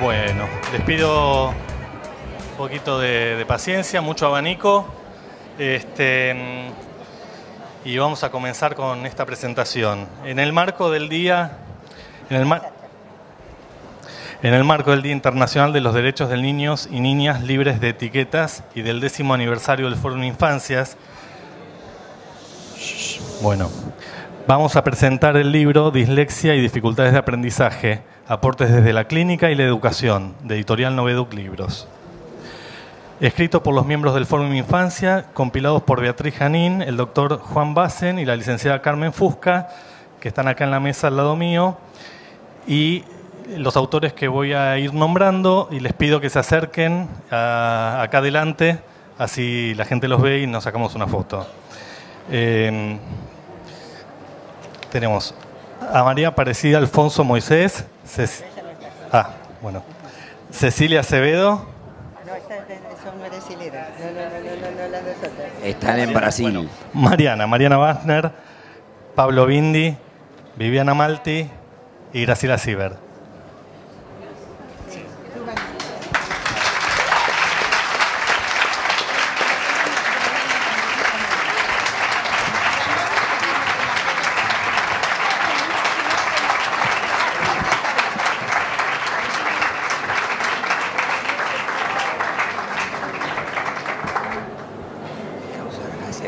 Bueno, les pido un poquito de paciencia, mucho abanico. Y vamos a comenzar con esta presentación. En el marco del Día Internacional de los Derechos de Niños y Niñas Libres de Etiquetas y del 10º aniversario del Fórum Infancias, vamos a presentar el libro Dislexia y dificultades de aprendizaje, aportes desde la clínica y la educación, de Editorial Noveduc Libros. Escrito por los miembros del Fórum Infancia, compilados por Beatriz Janín, el doctor Juan Bassen y la licenciada Carmen Fusca, que están acá en la mesa al lado mío, y los autores que voy a ir nombrando, y les pido que se acerquen acá adelante, así la gente los ve y nos sacamos una foto. Tenemos a María Aparecida Alfonso Moisés, Cecilia Acevedo. No, son brasileños. No las nosotras. Están en Brasil. Mariana Wagner, Pablo Bindi, Viviana Malti y Graciela Sieber.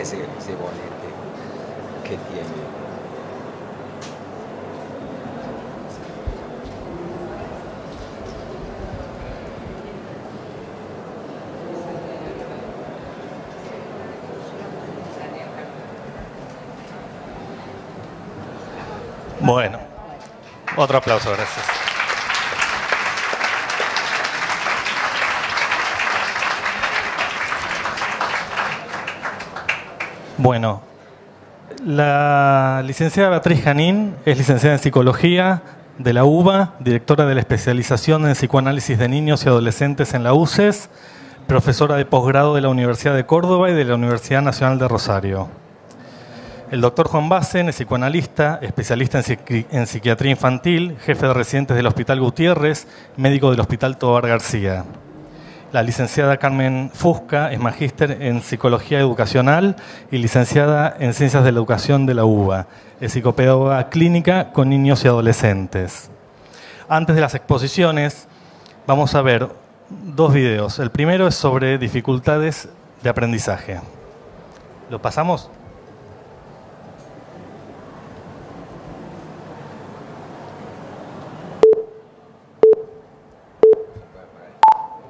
Ese bonete que tiene. Bueno, otro aplauso, gracias. Bueno, la licenciada Beatriz Janín es licenciada en Psicología de la UBA, directora de la especialización en Psicoanálisis de Niños y Adolescentes en la UCES, profesora de posgrado de la Universidad de Córdoba y de la Universidad Nacional de Rosario. El doctor Juan Bassen es psicoanalista, especialista en psiquiatría infantil, jefe de residentes del Hospital Gutiérrez, médico del Hospital Tovar García. La licenciada Carmen Fusca es magíster en Psicología Educacional y licenciada en Ciencias de la Educación de la UBA. Es psicopedagoga clínica con niños y adolescentes. Antes de las exposiciones, vamos a ver dos videos. El primero es sobre dificultades de aprendizaje. ¿Lo pasamos?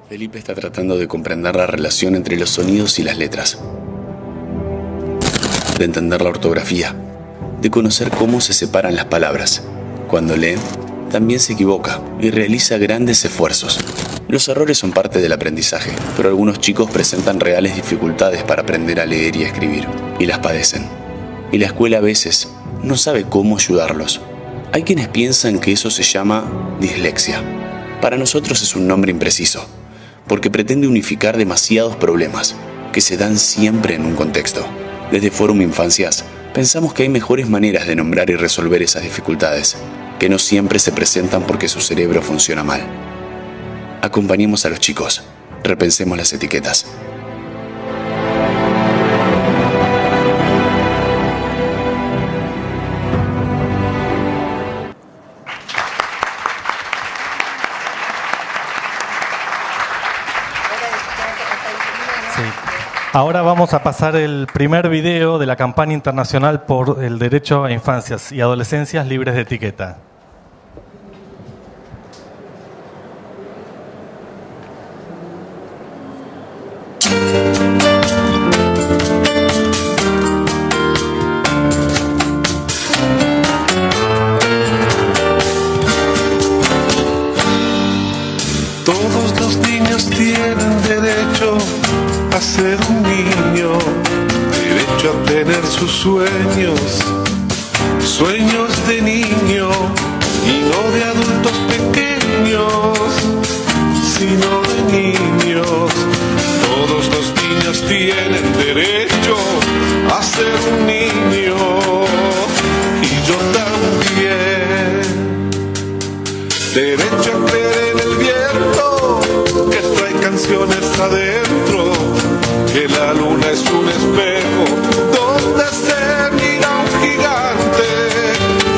Felipe está tratando de comprender la relación entre los sonidos y las letras, de entender la ortografía, de conocer cómo se separan las palabras. Cuando lee, también se equivoca y realiza grandes esfuerzos. Los errores son parte del aprendizaje, pero algunos chicos presentan reales dificultades para aprender a leer y a escribir, y las padecen. Y la escuela a veces no sabe cómo ayudarlos. Hay quienes piensan que eso se llama dislexia. Para nosotros es un nombre impreciso, porque pretende unificar demasiados problemas que se dan siempre en un contexto. Desde Fórum Infancias pensamos que hay mejores maneras de nombrar y resolver esas dificultades, que no siempre se presentan porque su cerebro funciona mal. Acompañemos a los chicos, repensemos las etiquetas. Ahora vamos a pasar el primer video de la campaña internacional por el derecho a infancias y adolescencias libres de etiqueta. Todos los niños tienen derecho a ser un niño, derecho a tener sus sueños, sueños de niño y no de adultos pequeños, sino de niños. Todos los niños tienen derecho a ser un niño y yo también. Derecho a creer en el viento que trae canciones adentro, que la luna es un espejo donde se mira un gigante,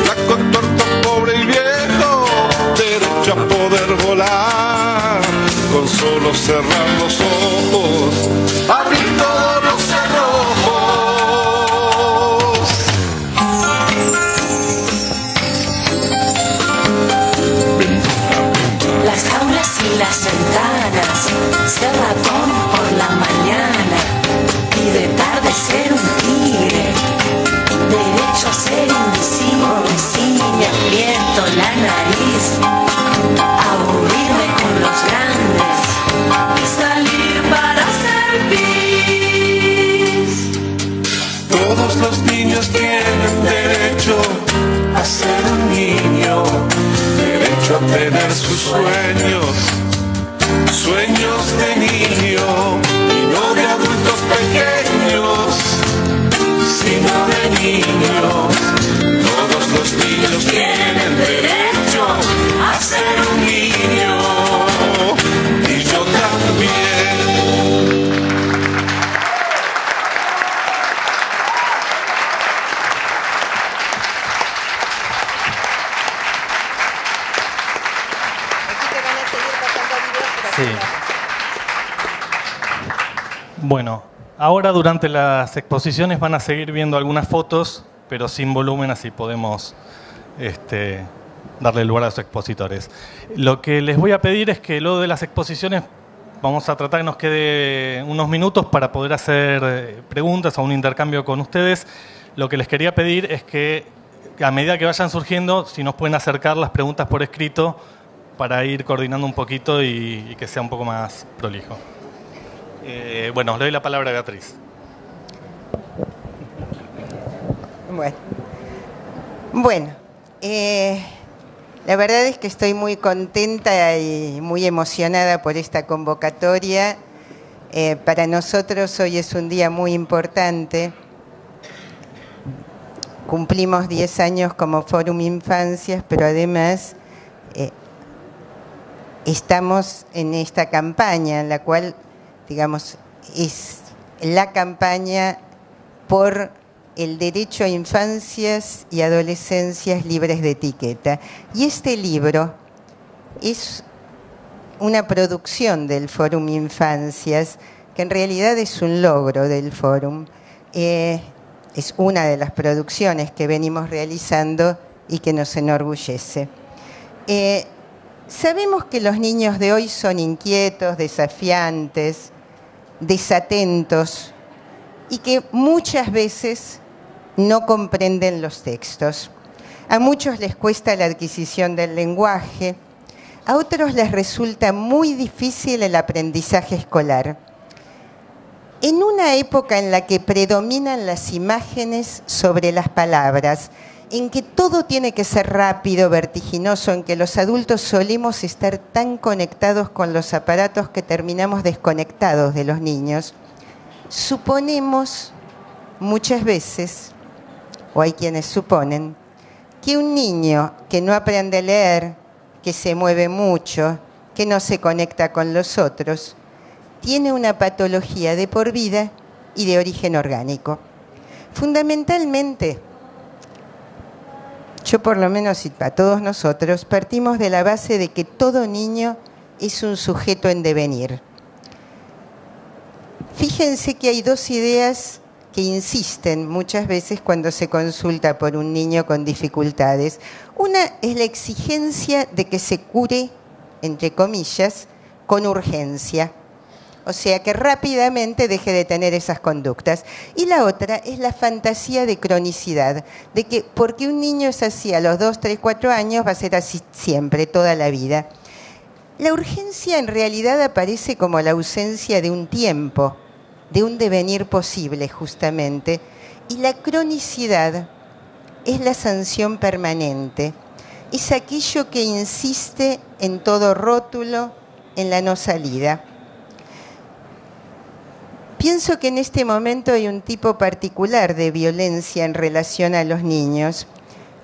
flaco, torto, pobre y viejo. Derecho a poder volar con solo cerrar los ojos, abrir todos los cerrojos. Las jaulas y las ventanas, ser ratón por la mañana y de tarde ser un tigre, derecho a ser invisible, si me aprieto la nariz, aburrirme con los grandes y salir para hacer pis. Todos los niños tienen derecho a ser un niño, derecho a tener sus sueños, sueños de niño y no de adultos pequeños, sino de niños. Todos los niños tienen derecho a ser un niño y yo también. Sí. Bueno, ahora durante las exposiciones van a seguir viendo algunas fotos, pero sin volumen, así podemos darle lugar a los expositores. Lo que les voy a pedir es que luego de las exposiciones vamos a tratar que nos quede unos minutos para poder hacer preguntas o un intercambio con ustedes. Lo que les quería pedir es que a medida que vayan surgiendo, si nos pueden acercar las preguntas por escrito, para ir coordinando un poquito y que sea un poco más prolijo. Bueno, le doy la palabra a Beatriz. Bueno, la verdad es que estoy muy contenta y muy emocionada por esta convocatoria. Para nosotros hoy es un día muy importante. Cumplimos 10 años como Fórum Infancias, pero además estamos en esta campaña, en la cual, digamos, es la campaña por el derecho a infancias y adolescencias libres de etiqueta. Y este libro es una producción del Fórum Infancias, que en realidad es un logro del Fórum. Es una de las producciones que venimos realizando y que nos enorgullece. Sabemos que los niños de hoy son inquietos, desafiantes, desatentos y que muchas veces no comprenden los textos. A muchos les cuesta la adquisición del lenguaje, a otros les resulta muy difícil el aprendizaje escolar. En una época en la que predominan las imágenes sobre las palabras, en que todo tiene que ser rápido, vertiginoso, en que los adultos solemos estar tan conectados con los aparatos que terminamos desconectados de los niños, suponemos muchas veces, o hay quienes suponen, que un niño que no aprende a leer, que se mueve mucho, que no se conecta con los otros, tiene una patología de por vida y de origen orgánico. Fundamentalmente, yo por lo menos y para todos nosotros, partimos de la base de que todo niño es un sujeto en devenir. Fíjense que hay dos ideas que insisten muchas veces cuando se consulta por un niño con dificultades. Una es la exigencia de que se cure, entre comillas, con urgencia. O sea, que rápidamente deje de tener esas conductas. Y la otra es la fantasía de cronicidad, de que porque un niño es así a los 2, 3, 4 años, va a ser así siempre, toda la vida. La urgencia en realidad aparece como la ausencia de un tiempo, de un devenir posible, justamente. Y la cronicidad es la sanción permanente. Es aquello que insiste en todo rótulo, en la no salida. Pienso que en este momento hay un tipo particular de violencia en relación a los niños,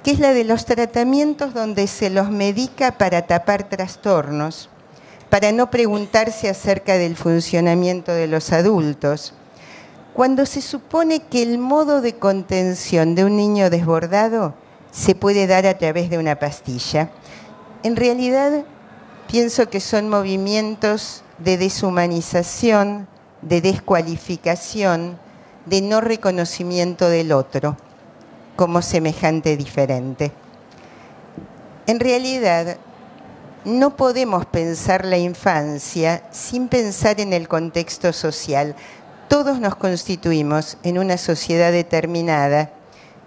que es la de los tratamientos donde se los medica para tapar trastornos, para no preguntarse acerca del funcionamiento de los adultos, cuando se supone que el modo de contención de un niño desbordado se puede dar a través de una pastilla. En realidad, pienso que son movimientos de deshumanización, de descualificación, de no reconocimiento del otro como semejante diferente. En realidad, no podemos pensar la infancia sin pensar en el contexto social. Todos nos constituimos en una sociedad determinada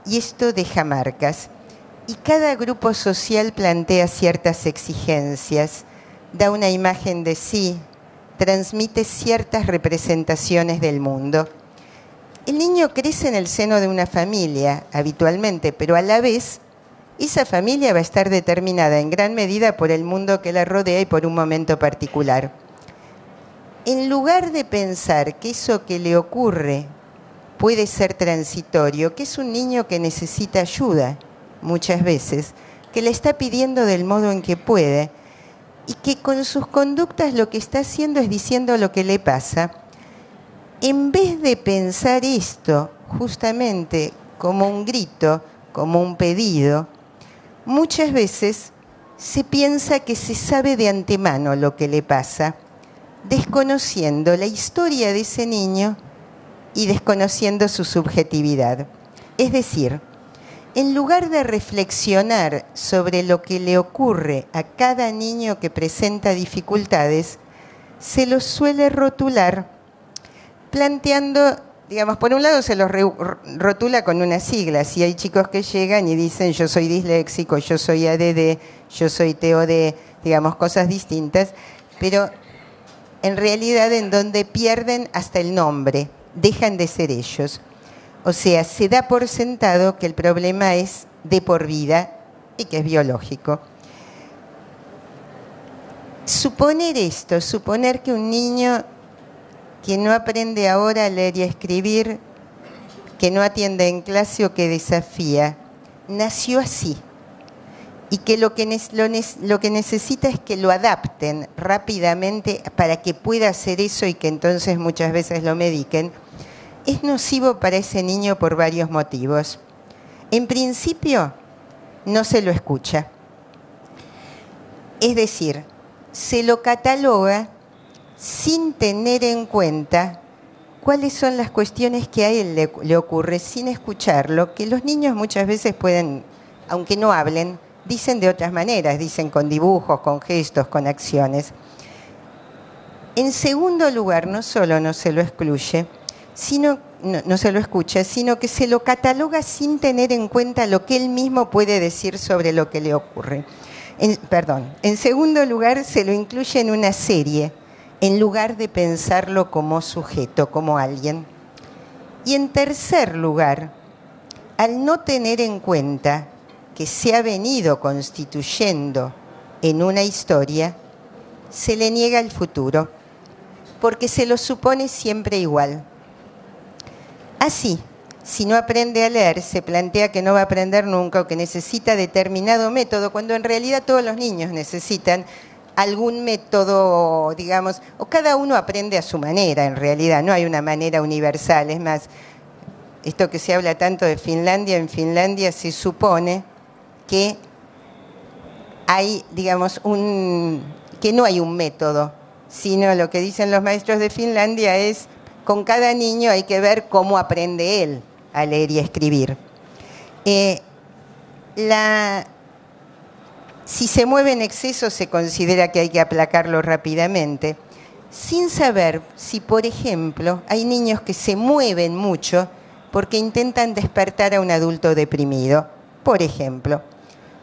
y esto deja marcas. Y cada grupo social plantea ciertas exigencias, da una imagen de sí, transmite ciertas representaciones del mundo. El niño crece en el seno de una familia, habitualmente, pero a la vez, esa familia va a estar determinada en gran medida por el mundo que la rodea y por un momento particular. En lugar de pensar que eso que le ocurre puede ser transitorio, que es un niño que necesita ayuda, muchas veces, que le está pidiendo del modo en que puede, y que con sus conductas lo que está haciendo es diciendo lo que le pasa, en vez de pensar esto justamente como un grito, como un pedido, muchas veces se piensa que se sabe de antemano lo que le pasa, desconociendo la historia de ese niño y desconociendo su subjetividad. Es decir, en lugar de reflexionar sobre lo que le ocurre a cada niño que presenta dificultades, se los suele rotular, planteando, digamos, por un lado se los rotula con unas siglas, y hay chicos que llegan y dicen yo soy disléxico, yo soy ADD, yo soy TOD, digamos, cosas distintas, pero en realidad en donde pierden hasta el nombre, dejan de ser ellos. O sea, se da por sentado que el problema es de por vida y que es biológico. Suponer esto, suponer que un niño que no aprende ahora a leer y a escribir, que no atiende en clase o que desafía, nació así, y que lo que necesita es que lo adapten rápidamente para que pueda hacer eso y que entonces muchas veces lo mediquen, es nocivo para ese niño por varios motivos. En principio, no se lo escucha. Es decir, se lo cataloga sin tener en cuenta cuáles son las cuestiones que a él le ocurre, sin escucharlo, que los niños muchas veces pueden, aunque no hablen, dicen de otras maneras, dicen con dibujos, con gestos, con acciones. En segundo lugar, no solo no se lo excluye, no se lo escucha, sino que se lo cataloga sin tener en cuenta lo que él mismo puede decir sobre lo que le ocurre. En segundo lugar, se lo incluye en una serie, en lugar de pensarlo como sujeto, como alguien. Y en tercer lugar, al no tener en cuenta que se ha venido constituyendo en una historia, se le niega el futuro, porque se lo supone siempre igual. Así, si no aprende a leer, se plantea que no va a aprender nunca o que necesita determinado método, cuando en realidad todos los niños necesitan algún método, digamos, o cada uno aprende a su manera, en realidad, no hay una manera universal. Es más, esto que se habla tanto de Finlandia, en Finlandia se supone que hay, digamos, que no hay un método, sino lo que dicen los maestros de Finlandia es con cada niño hay que ver cómo aprende él a leer y a escribir. Si se mueve en exceso, se considera que hay que aplacarlo rápidamente, sin saber si, por ejemplo, hay niños que se mueven mucho porque intentan despertar a un adulto deprimido. Por ejemplo,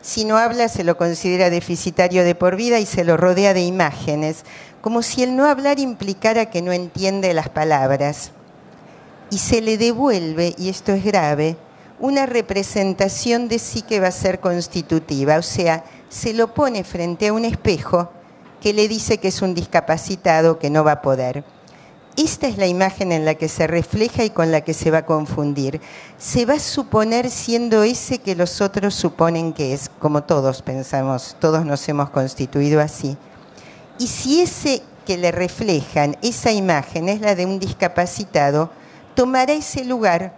si no habla, se lo considera deficitario de por vida y se lo rodea de imágenes, como si el no hablar implicara que no entiende las palabras. Y se le devuelve, y esto es grave, una representación de sí que va a ser constitutiva, o sea, se lo pone frente a un espejo que le dice que es un discapacitado, que no va a poder. Esta es la imagen en la que se refleja y con la que se va a confundir. Se va a suponer siendo ese que los otros suponen que es, como todos pensamos, todos nos hemos constituido así. Y si ese que le reflejan, esa imagen es la de un discapacitado, tomará ese lugar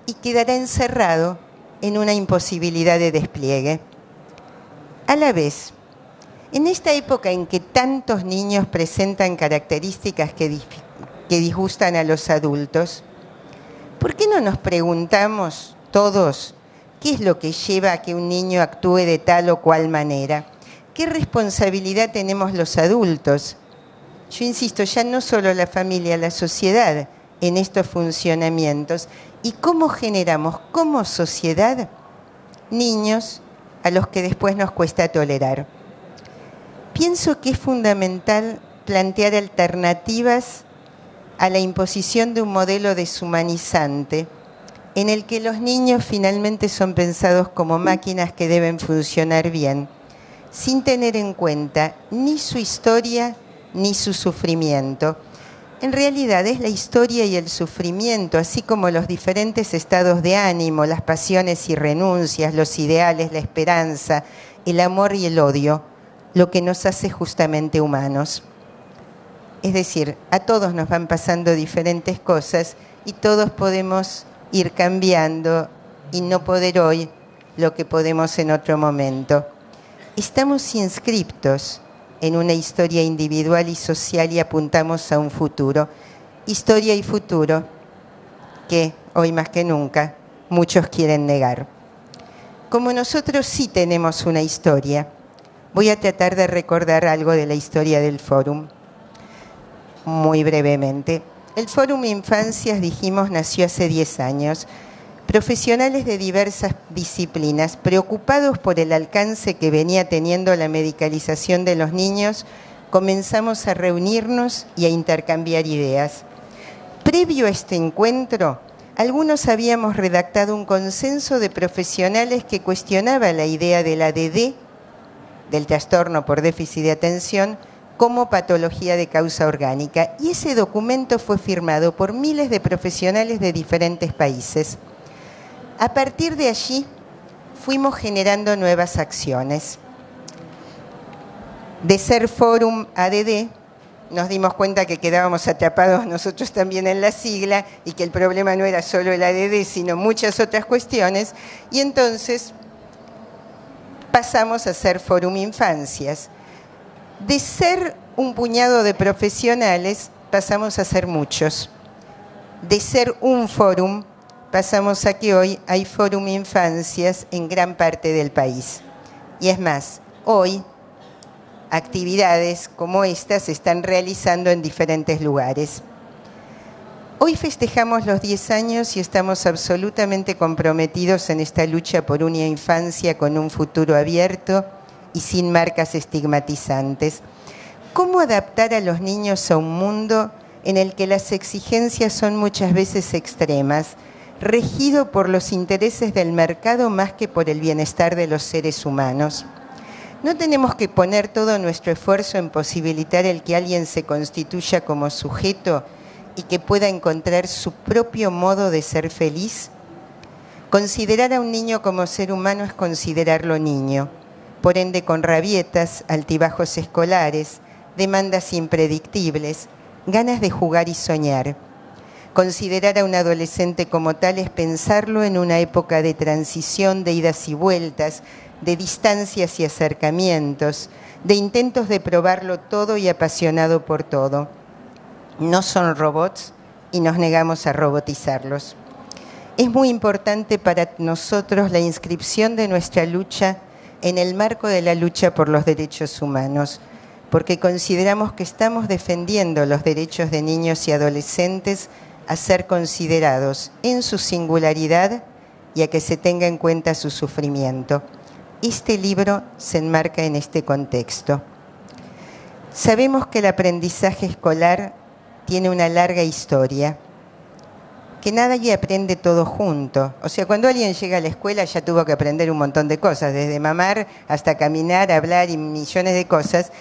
y quedará encerrado en una imposibilidad de despliegue. A la vez, en esta época en que tantos niños presentan características que disgustan a los adultos, ¿por qué no nos preguntamos todos qué es lo que lleva a que un niño actúe de tal o cual manera? ¿Qué responsabilidad tenemos los adultos? Yo insisto, ya no solo la familia, la sociedad en estos funcionamientos. ¿Y cómo generamos como sociedad niños a los que después nos cuesta tolerar? Pienso que es fundamental plantear alternativas a la imposición de un modelo deshumanizante en el que los niños finalmente son pensados como máquinas que deben funcionar bien, sin tener en cuenta ni su historia ni su sufrimiento. En realidad es la historia y el sufrimiento, así como los diferentes estados de ánimo, las pasiones y renuncias, los ideales, la esperanza, el amor y el odio, lo que nos hace justamente humanos. Es decir, a todos nos van pasando diferentes cosas y todos podemos ir cambiando y no poder hoy lo que podemos en otro momento. Estamos inscriptos en una historia individual y social y apuntamos a un futuro. Historia y futuro que hoy más que nunca muchos quieren negar. Como nosotros sí tenemos una historia, voy a tratar de recordar algo de la historia del Fórum. Muy brevemente. El Fórum Infancias, dijimos, nació hace 10 años. Profesionales de diversas disciplinas, preocupados por el alcance que venía teniendo la medicalización de los niños, comenzamos a reunirnos y a intercambiar ideas. Previo a este encuentro, algunos habíamos redactado un consenso de profesionales que cuestionaba la idea de la ADD, del trastorno por déficit de atención, como patología de causa orgánica. Y ese documento fue firmado por miles de profesionales de diferentes países. A partir de allí, fuimos generando nuevas acciones. De ser Fórum ADD, nos dimos cuenta que quedábamos atrapados nosotros también en la sigla y que el problema no era solo el ADD, sino muchas otras cuestiones. Y entonces pasamos a ser Fórum Infancias. De ser un puñado de profesionales, pasamos a ser muchos. De ser un fórum, pasamos a que hoy hay Fórum Infancias en gran parte del país. Y es más, hoy actividades como estas se están realizando en diferentes lugares. Hoy festejamos los 10 años y estamos absolutamente comprometidos en esta lucha por una infancia con un futuro abierto y sin marcas estigmatizantes. ¿Cómo adaptar a los niños a un mundo en el que las exigencias son muchas veces extremas, regido por los intereses del mercado más que por el bienestar de los seres humanos? ¿No tenemos que poner todo nuestro esfuerzo en posibilitar el que alguien se constituya como sujeto y que pueda encontrar su propio modo de ser feliz? Considerar a un niño como ser humano es considerarlo niño, por ende con rabietas, altibajos escolares, demandas impredictibles, ganas de jugar y soñar. Considerar a un adolescente como tal es pensarlo en una época de transición, de idas y vueltas, de distancias y acercamientos, de intentos de probarlo todo y apasionado por todo. No son robots, y nos negamos a robotizarlos. Es muy importante para nosotros la inscripción de nuestra lucha en el marco de la lucha por los derechos humanos, porque consideramos que estamos defendiendo los derechos de niños y adolescentes a ser considerados en su singularidad y a que se tenga en cuenta su sufrimiento. Este libro se enmarca en este contexto. Sabemos que el aprendizaje escolar tiene una larga historia, que nadie aprende todo junto. O sea, cuando alguien llega a la escuela ya tuvo que aprender un montón de cosas, desde mamar hasta caminar, hablar y millones de cosas.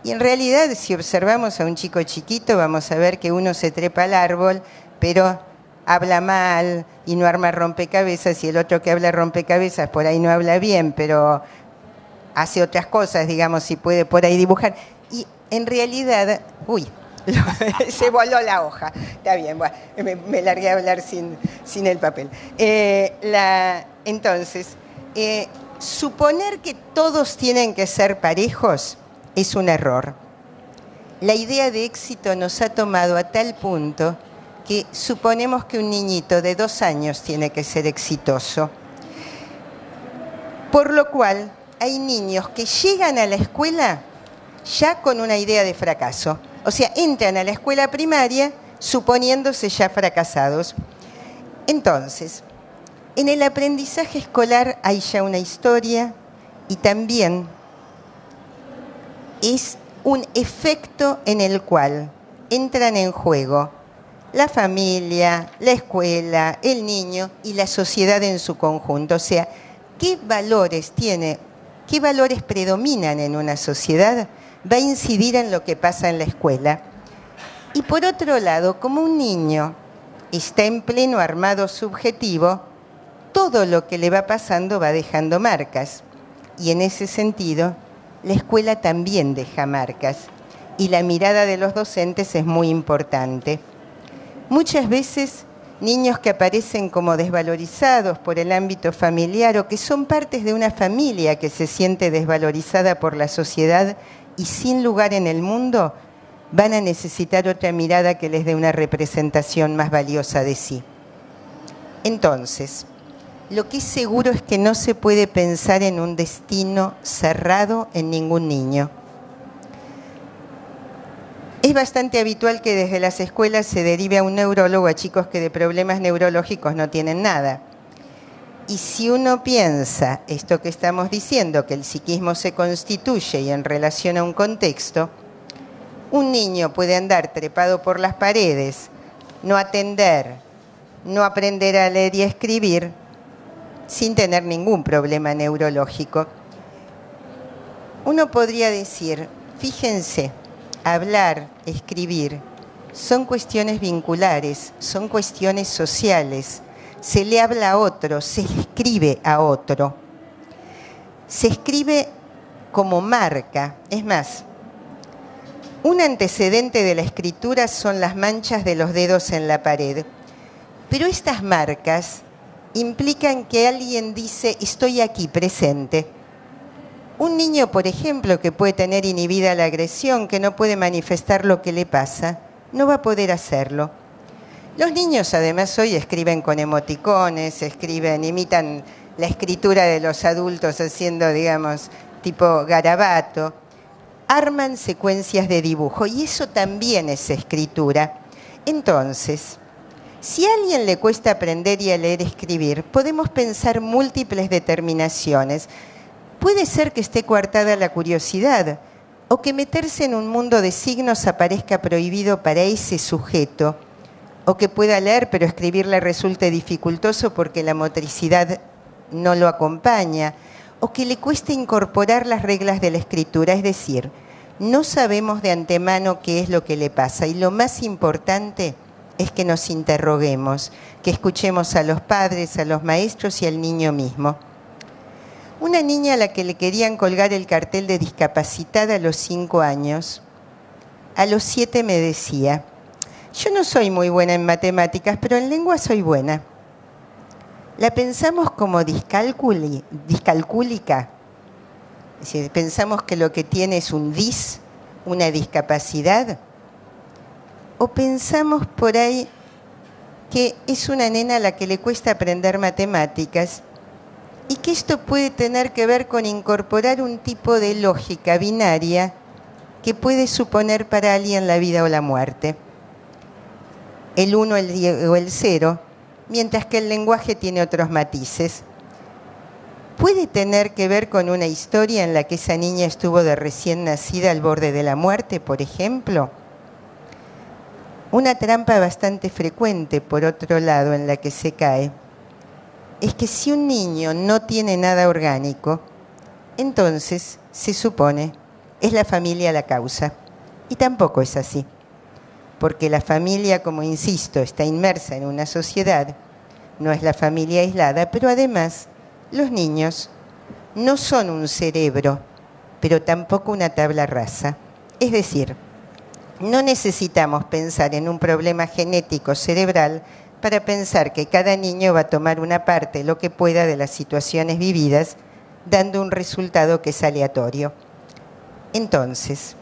Y en realidad, si observamos a un chico chiquito, vamos a ver que uno se trepa al árbol, pero habla mal y no arma rompecabezas, y el otro que habla rompecabezas por ahí no habla bien, pero hace otras cosas, digamos, y puede por ahí dibujar. Y en realidad, se voló la hoja. Está bien, bueno, me largué a hablar sin el papel. Entonces, suponer que todos tienen que ser parejos es un error. La idea de éxito nos ha tomado a tal punto que suponemos que un niñito de 2 años tiene que ser exitoso. Por lo cual, hay niños que llegan a la escuela ya con una idea de fracaso. O sea, entran a la escuela primaria suponiéndose ya fracasados. Entonces, en el aprendizaje escolar hay ya una historia y también es un efecto en el cual entran en juego la familia, la escuela, el niño y la sociedad en su conjunto. O sea, ¿qué valores predominan en una sociedad? Va a incidir en lo que pasa en la escuela. Y por otro lado, como un niño está en pleno armado subjetivo, todo lo que le va pasando va dejando marcas. Y en ese sentido, la escuela también deja marcas. Y la mirada de los docentes es muy importante. Muchas veces, niños que aparecen como desvalorizados por el ámbito familiar o que son partes de una familia que se siente desvalorizada por la sociedad y sin lugar en el mundo, van a necesitar otra mirada que les dé una representación más valiosa de sí. Entonces, lo que es seguro es que no se puede pensar en un destino cerrado en ningún niño. Es bastante habitual que desde las escuelas se derive a un neurólogo a chicos que de problemas neurológicos no tienen nada. Y si uno piensa esto que estamos diciendo, que el psiquismo se constituye y en relación a un contexto, un niño puede andar trepado por las paredes, no atender, no aprender a leer y a escribir, sin tener ningún problema neurológico. Uno podría decir, fíjense, hablar, escribir, son cuestiones vinculares, son cuestiones sociales. Se le habla a otro, se le escribe a otro. Se escribe como marca. Es más, un antecedente de la escritura son las manchas de los dedos en la pared. Pero estas marcas implican que alguien dice, estoy aquí presente. Un niño, por ejemplo, que puede tener inhibida la agresión, que no puede manifestar lo que le pasa, no va a poder hacerlo. Los niños, además, hoy escriben con emoticones, imitan la escritura de los adultos haciendo, digamos, tipo garabato. Arman secuencias de dibujo y eso también es escritura. Entonces, si a alguien le cuesta aprender y a leer y escribir, podemos pensar múltiples determinaciones. Puede ser que esté coartada la curiosidad o que meterse en un mundo de signos aparezca prohibido para ese sujeto, o que pueda leer pero escribir le resulte dificultoso porque la motricidad no lo acompaña, o que le cueste incorporar las reglas de la escritura, es decir, no sabemos de antemano qué es lo que le pasa y lo más importante es que nos interroguemos, que escuchemos a los padres, a los maestros y al niño mismo. Una niña a la que le querían colgar el cartel de discapacitada a los 5 años, a los 7 me decía, yo no soy muy buena en matemáticas, pero en lengua soy buena. La pensamos como discalcúlica. Es decir, pensamos que lo que tiene es un dis, una discapacidad. O pensamos por ahí que es una nena a la que le cuesta aprender matemáticas y que esto puede tener que ver con incorporar un tipo de lógica binaria que puede suponer para alguien la vida o la muerte. El 1 o el 0, mientras que el lenguaje tiene otros matices. ¿Puede tener que ver con una historia en la que esa niña estuvo de recién nacida al borde de la muerte, por ejemplo? Una trampa bastante frecuente, por otro lado, en la que se cae, es que si un niño no tiene nada orgánico, entonces, se supone, es la familia la causa. Y tampoco es así, porque la familia, como insisto, está inmersa en una sociedad, no es la familia aislada, pero además los niños no son un cerebro, pero tampoco una tabla rasa. Es decir, no necesitamos pensar en un problema genético cerebral para pensar que cada niño va a tomar una parte, lo que pueda, de las situaciones vividas, dando un resultado que es aleatorio. Entonces,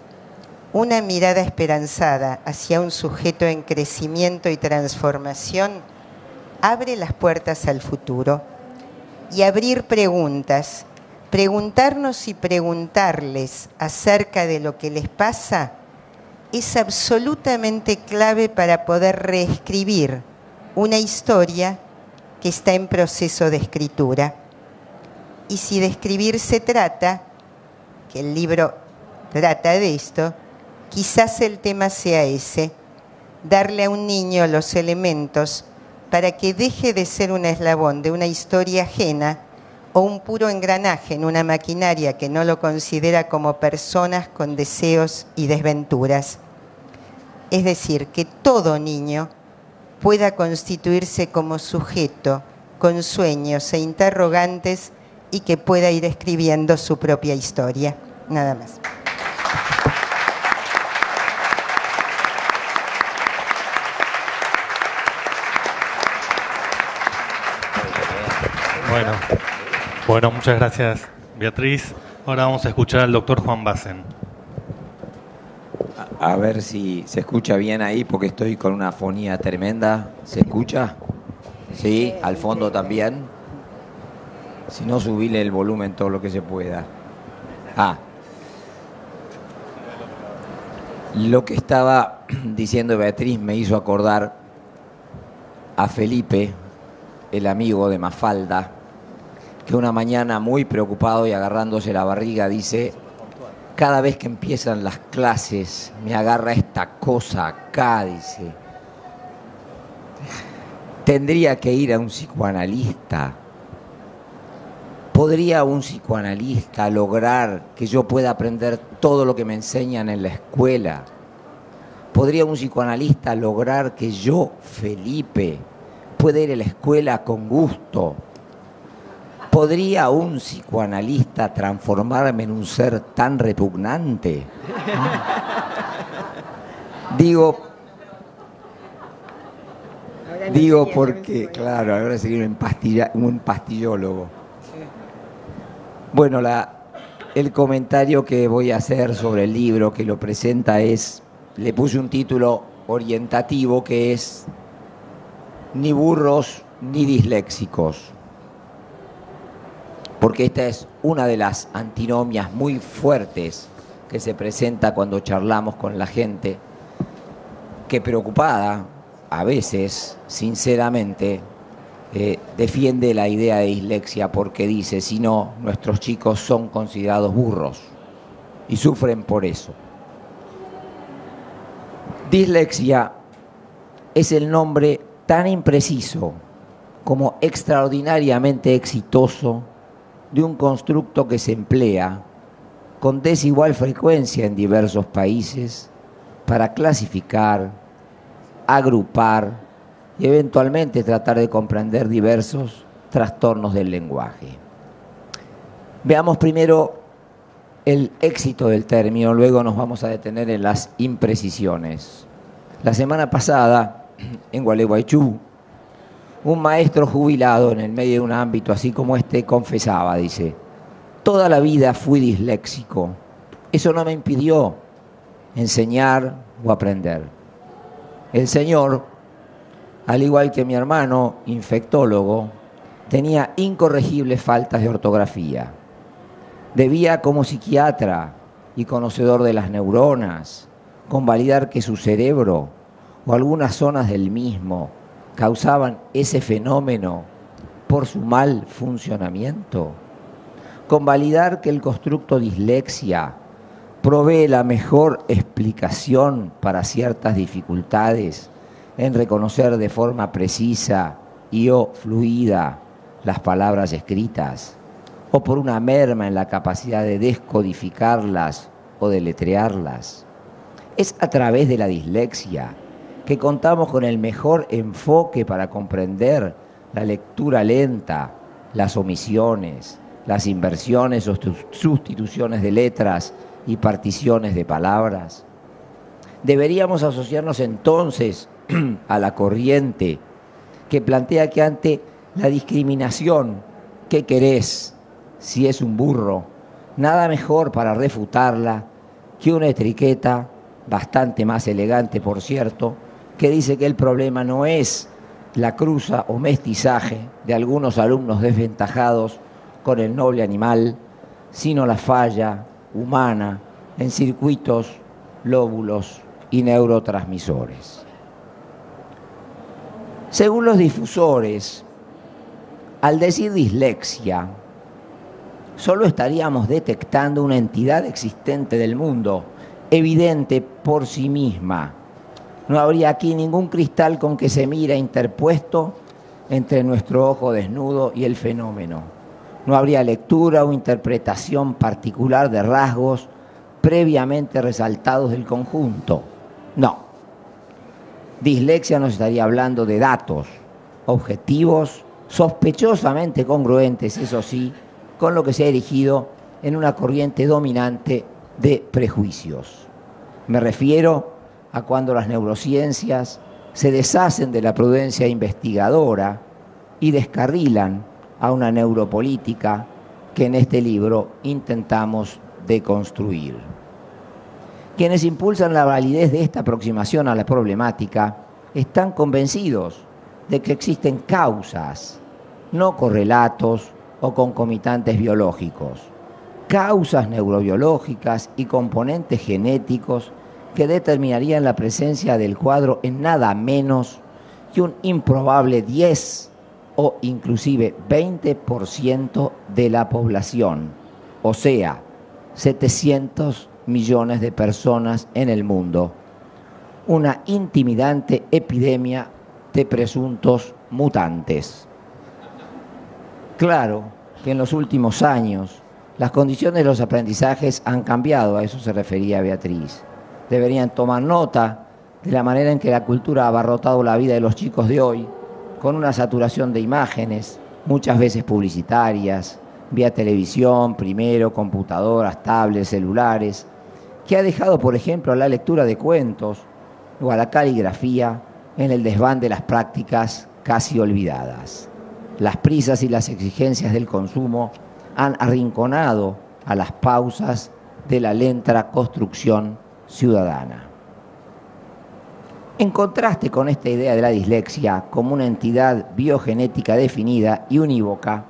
una mirada esperanzada hacia un sujeto en crecimiento y transformación abre las puertas al futuro. Y abrir preguntas, preguntarnos y preguntarles acerca de lo que les pasa, es absolutamente clave para poder reescribir una historia que está en proceso de escritura. Y si de escribir se trata, que el libro trata de esto, quizás el tema sea ese, darle a un niño los elementos para que deje de ser un eslabón de una historia ajena o un puro engranaje en una maquinaria que no lo considera como personas con deseos y desventuras. Es decir, que todo niño pueda constituirse como sujeto con sueños e interrogantes y que pueda ir escribiendo su propia historia. Nada más. Bueno, muchas gracias, Beatriz. Ahora vamos a escuchar al doctor Juan Bassen. A ver si se escucha bien ahí, porque estoy con una fonía tremenda. ¿Se escucha? Sí, al fondo también. Si no, subile el volumen todo lo que se pueda. Lo que estaba diciendo Beatriz me hizo acordar a Felipe, el amigo de Mafalda, que una mañana, muy preocupado y agarrándose la barriga, dice: cada vez que empiezan las clases me agarra esta cosa acá, dice. Tendría que ir a un psicoanalista. ¿Podría un psicoanalista lograr que yo pueda aprender todo lo que me enseñan en la escuela? ¿Podría un psicoanalista lograr que yo, Felipe, pueda ir a la escuela con gusto? ¿Podría un psicoanalista transformarme en un ser tan repugnante? Digo porque, claro, ahora sería un pastillólogo. Bueno, el comentario que voy a hacer sobre el libro que lo presenta le puse un título orientativo que es Ni burros ni disléxicos. Porque esta es una de las antinomias muy fuertes que se presenta cuando charlamos con la gente, que preocupada, a veces, sinceramente, defiende la idea de dislexia porque dice, si no, nuestros chicos son considerados burros y sufren por eso. Dislexia es el nombre tan impreciso como extraordinariamente exitoso de un constructo que se emplea con desigual frecuencia en diversos países para clasificar, agrupar y eventualmente tratar de comprender diversos trastornos del lenguaje. Veamos primero el éxito del término, luego nos vamos a detener en las imprecisiones. La semana pasada, en Gualeguaychú, un maestro jubilado en el medio de un ámbito así como este confesaba, dice: toda la vida fui disléxico, eso no me impidió enseñar o aprender. El Señor al igual que mi hermano, infectólogo, tenía incorregibles faltas de ortografía. Debía, como psiquiatra y conocedor de las neuronas, convalidar que su cerebro o algunas zonas del mismo causaban ese fenómeno por su mal funcionamiento. Convalidar que el constructo dislexia provee la mejor explicación para ciertas dificultades en reconocer de forma precisa y o fluida las palabras escritas, o por una merma en la capacidad de descodificarlas o deletrearlas. Es a través de la dislexia que contamos con el mejor enfoque para comprender la lectura lenta, las omisiones, las inversiones o sustituciones de letras y particiones de palabras. Deberíamos asociarnos entonces a la corriente que plantea que ante la discriminación, ¿qué querés si es un burro? Nada mejor para refutarla que una etiqueta, bastante más elegante por cierto, que dice que el problema no es la cruza o mestizaje de algunos alumnos desventajados con el noble animal, sino la falla humana en circuitos, lóbulos y neurotransmisores. Según los difusores, al decir dislexia, solo estaríamos detectando una entidad existente del mundo, evidente por sí misma. No habría aquí ningún cristal con que se mira interpuesto entre nuestro ojo desnudo y el fenómeno. No habría lectura o interpretación particular de rasgos previamente resaltados del conjunto. No. Dislexia nos estaría hablando de datos objetivos, sospechosamente congruentes, eso sí, con lo que se ha erigido en una corriente dominante de prejuicios. Me refiero a cuando las neurociencias se deshacen de la prudencia investigadora y descarrilan a una neuropolítica que en este libro intentamos deconstruir. Quienes impulsan la validez de esta aproximación a la problemática están convencidos de que existen causas, no correlatos o concomitantes biológicos, causas neurobiológicas y componentes genéticos que determinarían la presencia del cuadro en nada menos que un improbable 10 o inclusive 20% de la población, o sea, 700 millones de personas en el mundo. Una intimidante epidemia de presuntos mutantes. Claro que en los últimos años las condiciones de los aprendizajes han cambiado, a eso se refería Beatriz. Deberían tomar nota de la manera en que la cultura ha abarrotado la vida de los chicos de hoy, con una saturación de imágenes, muchas veces publicitarias, vía televisión, primero, computadoras, tablets, celulares, que ha dejado, por ejemplo, a la lectura de cuentos o a la caligrafía en el desván de las prácticas casi olvidadas. Las prisas y las exigencias del consumo han arrinconado a las pausas de la lenta construcción ciudadana. En contraste con esta idea de la dislexia como una entidad biogenética definida y unívoca,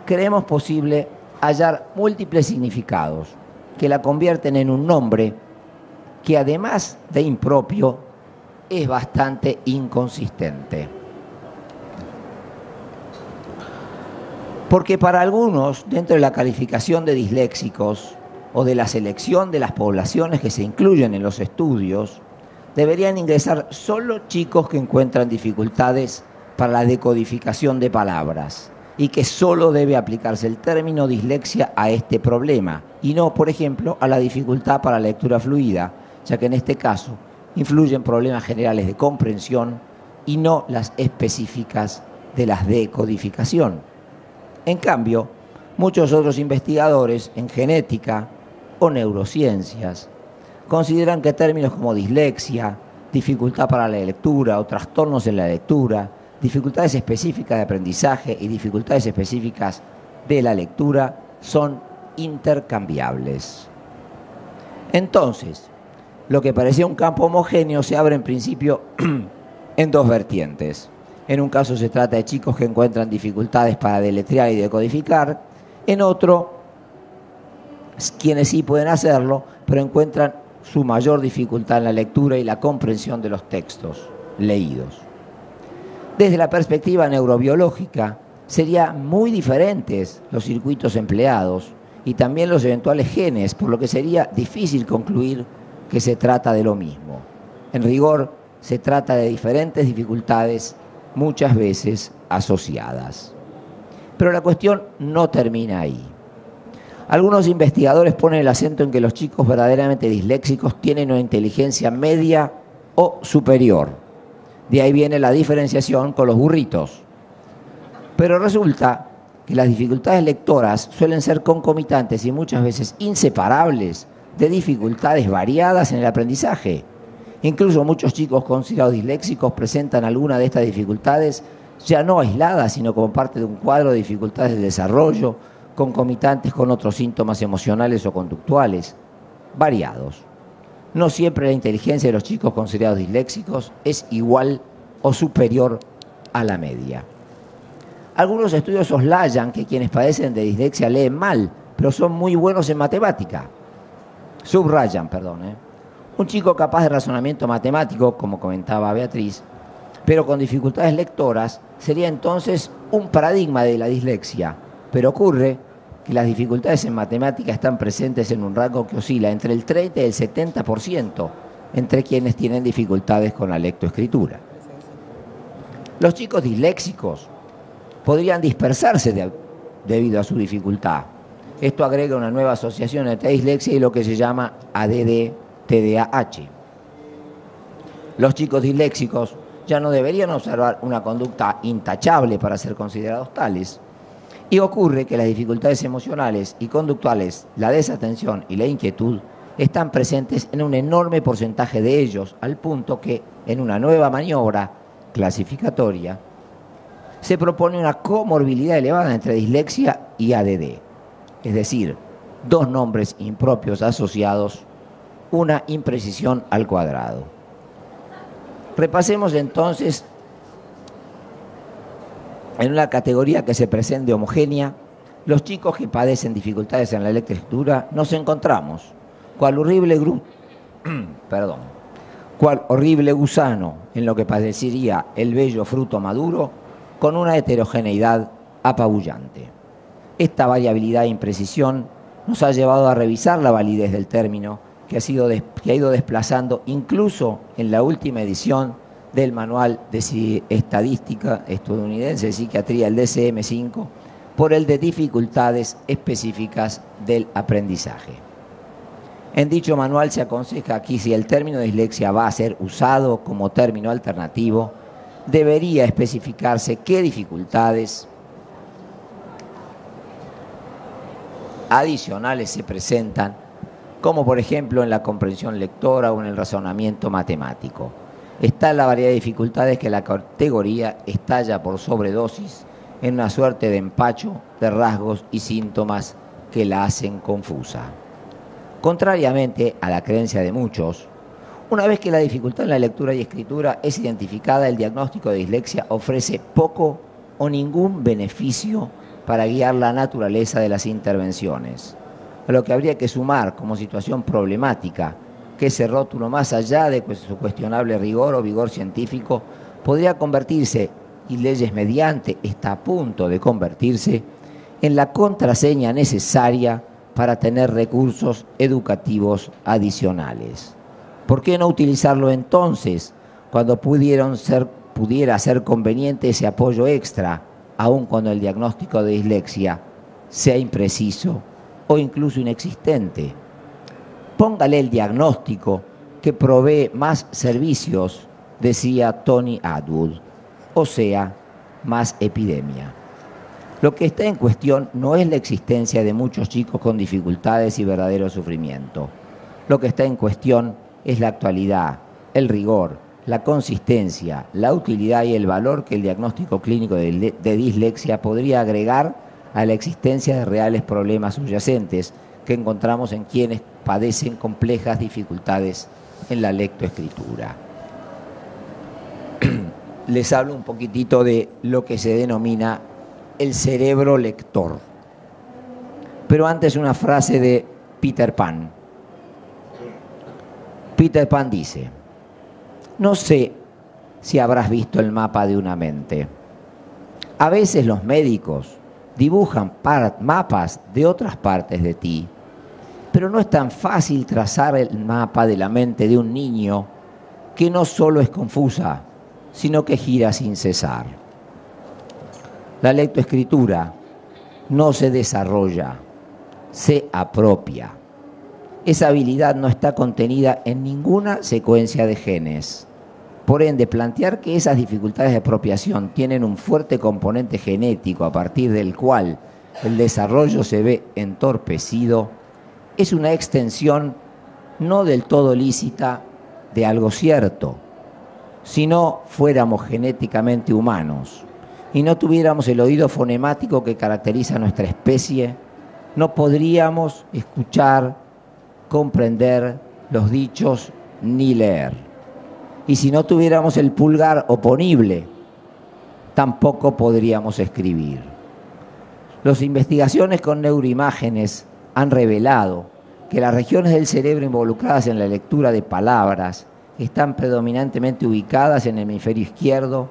creemos posible hallar múltiples significados que la convierten en un nombre que, además de impropio, es bastante inconsistente. Porque para algunos, dentro de la calificación de disléxicos o de la selección de las poblaciones que se incluyen en los estudios, deberían ingresar solo chicos que encuentran dificultades para la decodificación de palabras y que solo debe aplicarse el término dislexia a este problema y no, por ejemplo, a la dificultad para la lectura fluida, ya que en este caso influyen problemas generales de comprensión y no las específicas de la decodificación. En cambio, muchos otros investigadores en genética o neurociencias consideran que términos como dislexia, dificultad para la lectura o trastornos en la lectura, dificultades específicas de aprendizaje y dificultades específicas de la lectura son intercambiables. Entonces, lo que parecía un campo homogéneo se abre en principio en dos vertientes. En un caso se trata de chicos que encuentran dificultades para deletrear y decodificar. En otro, quienes sí pueden hacerlo, pero encuentran su mayor dificultad en la lectura y la comprensión de los textos leídos. Desde la perspectiva neurobiológica, serían muy diferentes los circuitos empleados y también los eventuales genes, por lo que sería difícil concluir que se trata de lo mismo. En rigor, se trata de diferentes dificultades, muchas veces asociadas. Pero la cuestión no termina ahí. Algunos investigadores ponen el acento en que los chicos verdaderamente disléxicos tienen una inteligencia media o superior. De ahí viene la diferenciación con los burritos. Pero resulta que las dificultades lectoras suelen ser concomitantes y muchas veces inseparables de dificultades variadas en el aprendizaje. Incluso muchos chicos considerados disléxicos presentan alguna de estas dificultades ya no aisladas, sino como parte de un cuadro de dificultades de desarrollo, concomitantes con otros síntomas emocionales o conductuales, variados. No siempre la inteligencia de los chicos considerados disléxicos es igual o superior a la media. Algunos estudios soslayan que quienes padecen de dislexia leen mal, pero son muy buenos en matemática. Subrayan, perdón. Un chico capaz de razonamiento matemático, como comentaba Beatriz, pero con dificultades lectoras, sería entonces un paradigma de la dislexia. Pero ocurre que las dificultades en matemática están presentes en un rango que oscila entre el 30 y el 70% entre quienes tienen dificultades con la lectoescritura. Los chicos disléxicos podrían dispersarse debido a su dificultad. Esto agrega una nueva asociación entre dislexia y lo que se llama ADD-TDAH. Los chicos disléxicos ya no deberían observar una conducta intachable para ser considerados tales. Y ocurre que las dificultades emocionales y conductuales, la desatención y la inquietud están presentes en un enorme porcentaje de ellos, al punto que en una nueva maniobra clasificatoria se propone una comorbilidad elevada entre dislexia y ADD, es decir, dos nombres impropios asociados, una imprecisión al cuadrado. Repasemos entonces en una categoría que se presente homogénea, los chicos que padecen dificultades en la lectoescritura nos encontramos, cual horrible gusano en lo que padecería el bello fruto maduro, con una heterogeneidad apabullante. Esta variabilidad e imprecisión nos ha llevado a revisar la validez del término que ha ido desplazando incluso en la última edición del Manual de Estadística Estadounidense de Psiquiatría, el DSM-5, por el de dificultades específicas del aprendizaje. En dicho manual se aconseja que si el término dislexia va a ser usado como término alternativo, debería especificarse qué dificultades adicionales se presentan, como por ejemplo en la comprensión lectora o en el razonamiento matemático. Está la variedad de dificultades que la categoría estalla por sobredosis en una suerte de empacho de rasgos y síntomas que la hacen confusa. Contrariamente a la creencia de muchos, una vez que la dificultad en la lectura y escritura es identificada, el diagnóstico de dislexia ofrece poco o ningún beneficio para guiar la naturaleza de las intervenciones, a lo que habría que sumar como situación problemática que ese rótulo, más allá de su cuestionable rigor o vigor científico, podría convertirse, y leyes mediante está a punto de convertirse, en la contraseña necesaria para tener recursos educativos adicionales. ¿Por qué no utilizarlo entonces, cuando pudiera ser conveniente ese apoyo extra, aun cuando el diagnóstico de dislexia sea impreciso o incluso inexistente? Póngale el diagnóstico que provee más servicios, decía Tony Attwood, o sea, más epidemia. Lo que está en cuestión no es la existencia de muchos chicos con dificultades y verdadero sufrimiento. Lo que está en cuestión es la actualidad, el rigor, la consistencia, la utilidad y el valor que el diagnóstico clínico de dislexia podría agregar a la existencia de reales problemas subyacentes que encontramos en quienes padecen complejas dificultades en la lectoescritura. les hablo un poquitito de lo que se denomina el cerebro lector. Pero antes una frase de Peter Pan. Peter Pan dice: no sé si habrás visto el mapa de una mente. A veces los médicos dibujan mapas de otras partes de ti, pero no es tan fácil trazar el mapa de la mente de un niño que no solo es confusa, sino que gira sin cesar. La lectoescritura no se desarrolla, se apropia. Esa habilidad no está contenida en ninguna secuencia de genes. Por ende, plantear que esas dificultades de apropiación tienen un fuerte componente genético a partir del cual el desarrollo se ve entorpecido es una extensión no del todo lícita de algo cierto. Si no fuéramos genéticamente humanos y no tuviéramos el oído fonemático que caracteriza a nuestra especie, no podríamos escuchar, comprender los dichos ni leer. Y si no tuviéramos el pulgar oponible, tampoco podríamos escribir. Las investigaciones con neuroimágenes han revelado que las regiones del cerebro involucradas en la lectura de palabras están predominantemente ubicadas en el hemisferio izquierdo,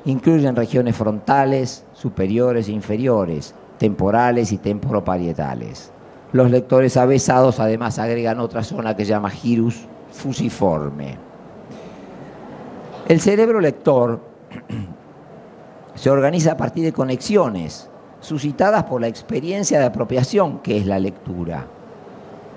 incluyen regiones frontales, superiores e inferiores, temporales y temporoparietales. Los lectores avesados además agregan otra zona que se llama gyrus fusiforme. El cerebro lector se organiza a partir de conexiones suscitadas por la experiencia de apropiación que es la lectura.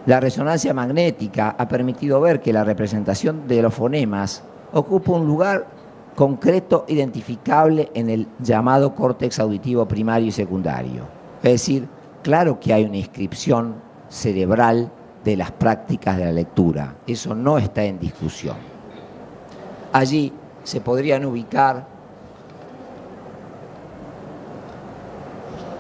La resonancia magnética ha permitido ver que la representación de los fonemas ocupa un lugar concreto identificable en el llamado córtex auditivo primario y secundario. Es decir, claro que hay una inscripción cerebral de las prácticas de la lectura. Eso no está en discusión. Allí se podrían ubicar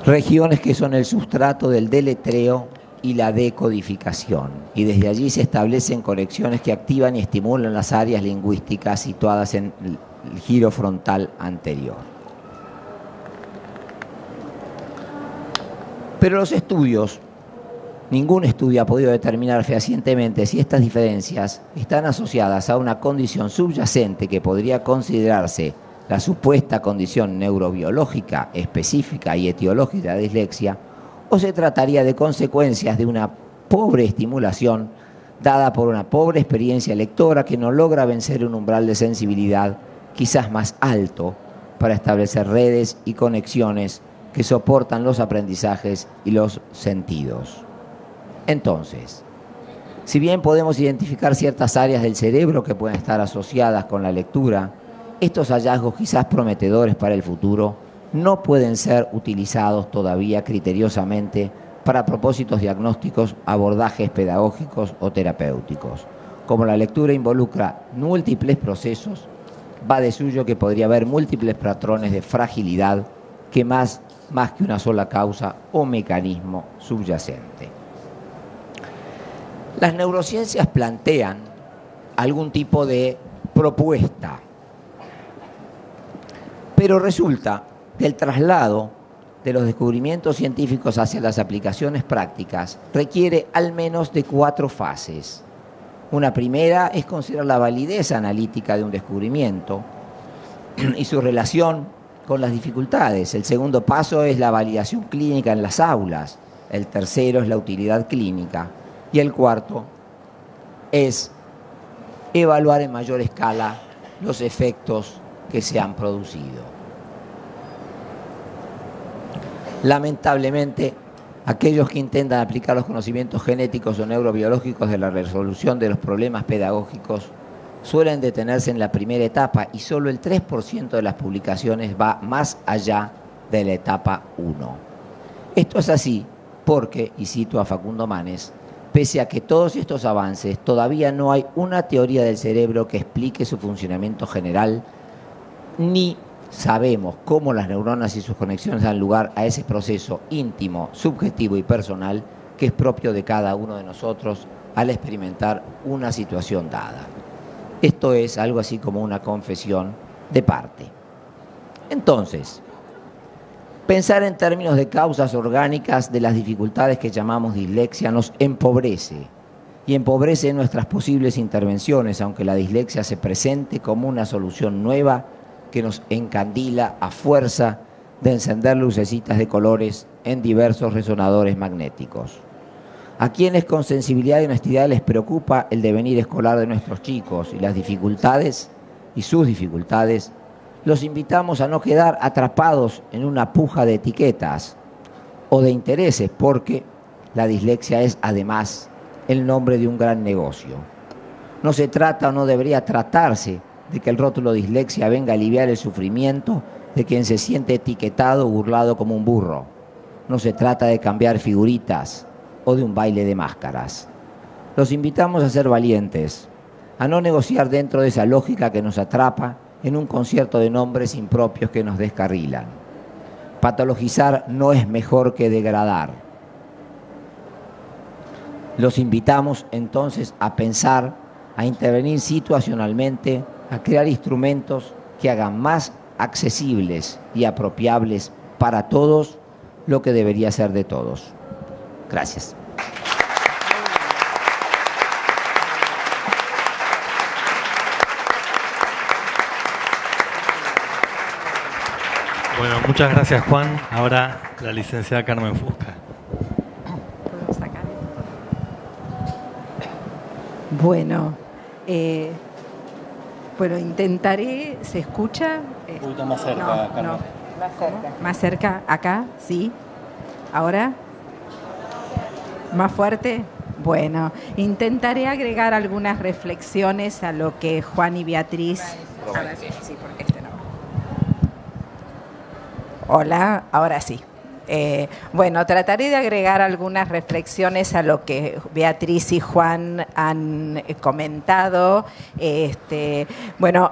regiones que son el sustrato del deletreo y la decodificación, y desde allí se establecen conexiones que activan y estimulan las áreas lingüísticas situadas en el giro frontal anterior. Pero los estudios, ningún estudio ha podido determinar fehacientemente si estas diferencias están asociadas a una condición subyacente que podría considerarse la supuesta condición neurobiológica específica y etiológica de la dislexia, o se trataría de consecuencias de una pobre estimulación dada por una pobre experiencia lectora que no logra vencer un umbral de sensibilidad quizás más alto para establecer redes y conexiones que soportan los aprendizajes y los sentidos. Entonces, si bien podemos identificar ciertas áreas del cerebro que pueden estar asociadas con la lectura, estos hallazgos quizás prometedores para el futuro no pueden ser utilizados todavía criteriosamente para propósitos diagnósticos, abordajes pedagógicos o terapéuticos. Como la lectura involucra múltiples procesos, va de suyo que podría haber múltiples patrones de fragilidad que más que una sola causa o mecanismo subyacente. Las neurociencias plantean algún tipo de propuesta, pero resulta que el traslado de los descubrimientos científicos hacia las aplicaciones prácticas requiere al menos de 4 fases. Una primera es considerar la validez analítica de un descubrimiento y su relación con las dificultades. El segundo paso es la validación clínica en las aulas. El tercero es la utilidad clínica. Y el cuarto es evaluar en mayor escala los efectos que se han producido. Lamentablemente, aquellos que intentan aplicar los conocimientos genéticos o neurobiológicos de la resolución de los problemas pedagógicos suelen detenerse en la primera etapa y solo el 3% de las publicaciones va más allá de la etapa 1. Esto es así porque, y cito a Facundo Manes, pese a que todos estos avances, todavía no hay una teoría del cerebro que explique su funcionamiento general, ni sabemos cómo las neuronas y sus conexiones dan lugar a ese proceso íntimo, subjetivo y personal que es propio de cada uno de nosotros al experimentar una situación dada. Esto es algo así como una confesión de parte. Entonces, pensar en términos de causas orgánicas de las dificultades que llamamos dislexia nos empobrece y empobrece nuestras posibles intervenciones, aunque la dislexia se presente como una solución nueva que nos encandila a fuerza de encender lucecitas de colores en diversos resonadores magnéticos. A quienes con sensibilidad y honestidad les preocupa el devenir escolar de nuestros chicos y las dificultades y sus dificultades, los invitamos a no quedar atrapados en una puja de etiquetas o de intereses, porque la dislexia es además el nombre de un gran negocio. No se trata o no debería tratarse de que el rótulo dislexia venga a aliviar el sufrimiento de quien se siente etiquetado o burlado como un burro. No se trata de cambiar figuritas o de un baile de máscaras. Los invitamos a ser valientes, a no negociar dentro de esa lógica que nos atrapa en un concierto de nombres impropios que nos descarrilan. Patologizar no es mejor que degradar. Los invitamos entonces a pensar, a intervenir situacionalmente, a crear instrumentos que hagan más accesibles y apropiables para todos lo que debería ser de todos. Gracias. Bueno, muchas gracias, Juan. Ahora la licenciada Carmen Fusca. ¿Podemos sacar? Bueno, intentaré. ¿Se escucha? Un poquito más cerca, no, Carmen. no. Más cerca, acá, sí. ¿Ahora? ¿Más fuerte? Bueno, intentaré agregar algunas reflexiones a lo que Juan y Beatriz... A ver, sí, porque este no. Hola, ahora sí. Trataré de agregar algunas reflexiones a lo que Beatriz y Juan han comentado.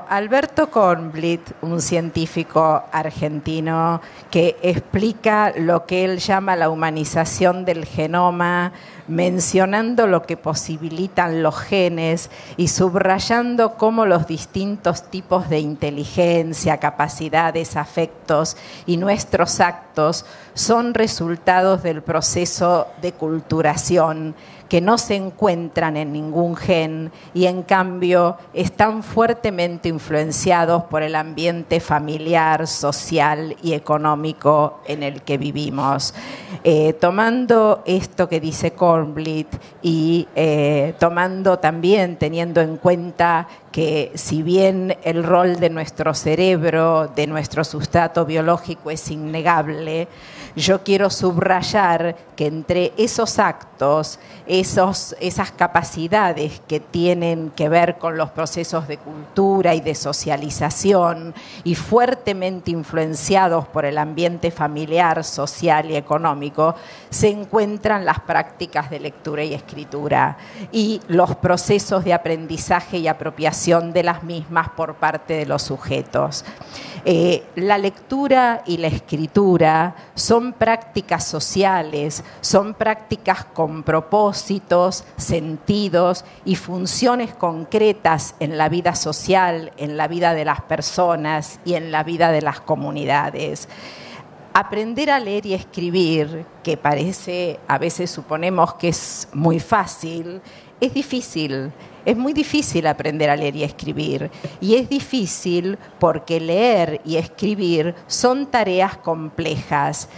Alberto Kornblit, un científico argentino que explica lo que él llama la humanización del genoma, mencionando lo que posibilitan los genes y subrayando cómo los distintos tipos de inteligencia, capacidades, afectos y nuestros actos son resultados del proceso de culturación, que no se encuentran en ningún gen y en cambio están fuertemente influenciados por el ambiente familiar, social y económico en el que vivimos. Tomando esto que dice Kornblit y tomando también, teniendo en cuenta que si bien el rol de nuestro cerebro, de nuestro sustrato biológico es innegable, yo quiero subrayar que entre esos actos, esas capacidades que tienen que ver con los procesos de cultura y de socialización y fuertemente influenciados por el ambiente familiar, social y económico, se encuentran las prácticas de lectura y escritura y los procesos de aprendizaje y apropiación de las mismas por parte de los sujetos. La lectura y la escritura son prácticas sociales, son prácticas con propósitos, sentidos y funciones concretas en la vida social, en la vida de las personas y en la vida de las comunidades. Aprender a leer y escribir, que parece, a veces suponemos que es muy fácil, es difícil. Es muy difícil aprender a leer y escribir, y es difícil porque leer y escribir son tareas complejas.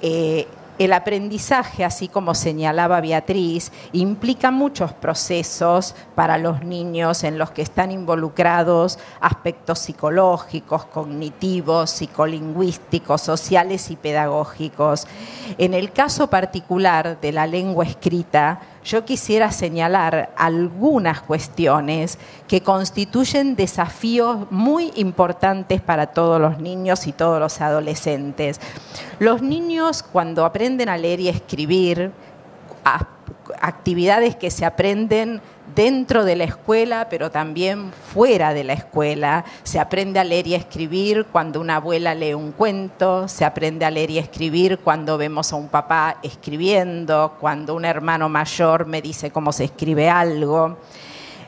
El aprendizaje, así como señalaba Beatriz, implica muchos procesos para los niños en los que están involucrados aspectos psicológicos, cognitivos, psicolingüísticos, sociales y pedagógicos. En el caso particular de la lengua escrita, yo quisiera señalar algunas cuestiones que constituyen desafíos muy importantes para todos los niños y todos los adolescentes. Los niños, cuando aprenden a leer y escribir, actividades que se aprenden dentro de la escuela, pero también fuera de la escuela. Se aprende a leer y a escribir cuando una abuela lee un cuento, se aprende a leer y a escribir cuando vemos a un papá escribiendo, cuando un hermano mayor me dice cómo se escribe algo.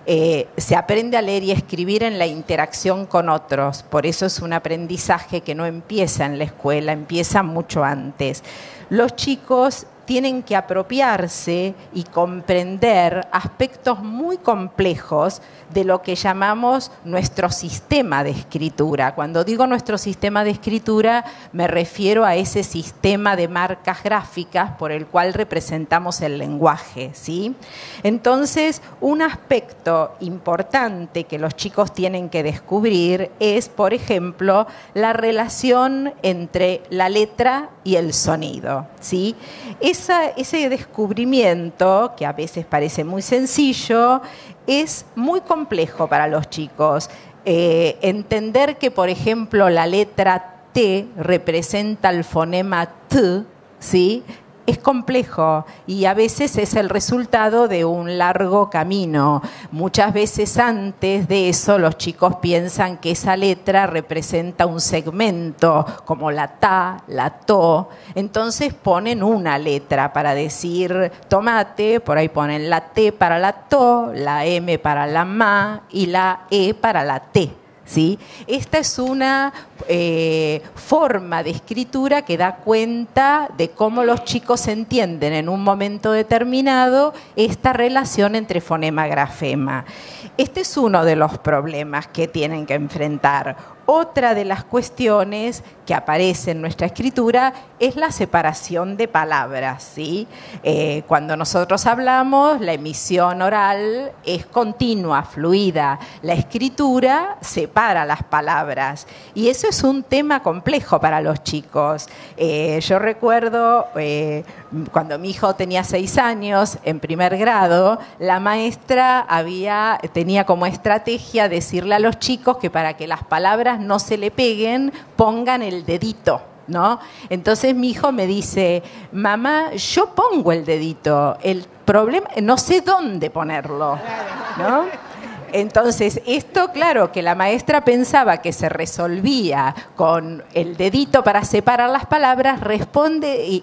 Se aprende a leer y escribir en la interacción con otros, por eso es un aprendizaje que no empieza en la escuela, empieza mucho antes. Los chicos tienen que apropiarse y comprender aspectos muy complejos de lo que llamamos nuestro sistema de escritura. Cuando digo nuestro sistema de escritura, me refiero a ese sistema de marcas gráficas por el cual representamos el lenguaje, ¿sí? Entonces, un aspecto importante que los chicos tienen que descubrir es, por ejemplo, la relación entre la letra y el sonido, ¿sí? Ese descubrimiento, que a veces parece muy sencillo, es muy complejo para los chicos. Entender que, por ejemplo, la letra T representa el fonema T, ¿sí?, es complejo y a veces es el resultado de un largo camino. Muchas veces antes de eso los chicos piensan que esa letra representa un segmento, como la ta, la to. Entonces ponen una letra para decir tomate, por ahí ponen la T para la to, la M para la ma y la E para la T. ¿Sí? Esta es una forma de escritura que da cuenta de cómo los chicos entienden en un momento determinado esta relación entre fonema-grafema. Este es uno de los problemas que tienen que enfrentar. Otra de las cuestiones que aparece en nuestra escritura es la separación de palabras, ¿sí? Cuando nosotros hablamos, la emisión oral es continua, fluida. La escritura separa las palabras y eso es un tema complejo para los chicos. Yo recuerdo cuando mi hijo tenía 6 años, en primer grado, la maestra tenía como estrategia decirle a los chicos que para que las palabras no se le peguen, pongan el dedito, ¿no? Entonces mi hijo me dice, mamá, yo pongo el dedito, el problema, no sé dónde ponerlo, ¿no? Entonces, esto, claro, que la maestra pensaba que se resolvía con el dedito para separar las palabras,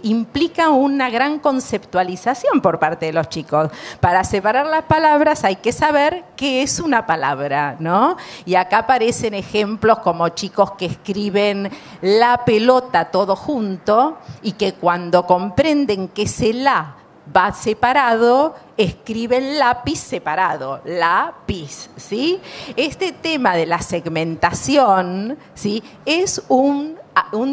implica una gran conceptualización por parte de los chicos. Para separar las palabras hay que saber qué es una palabra, ¿no? Y acá aparecen ejemplos como chicos que escriben la pelota todo junto y que cuando comprenden que ese la va separado, escriben lápiz separado, lápiz, ¿sí? Este tema de la segmentación, ¿sí?, es un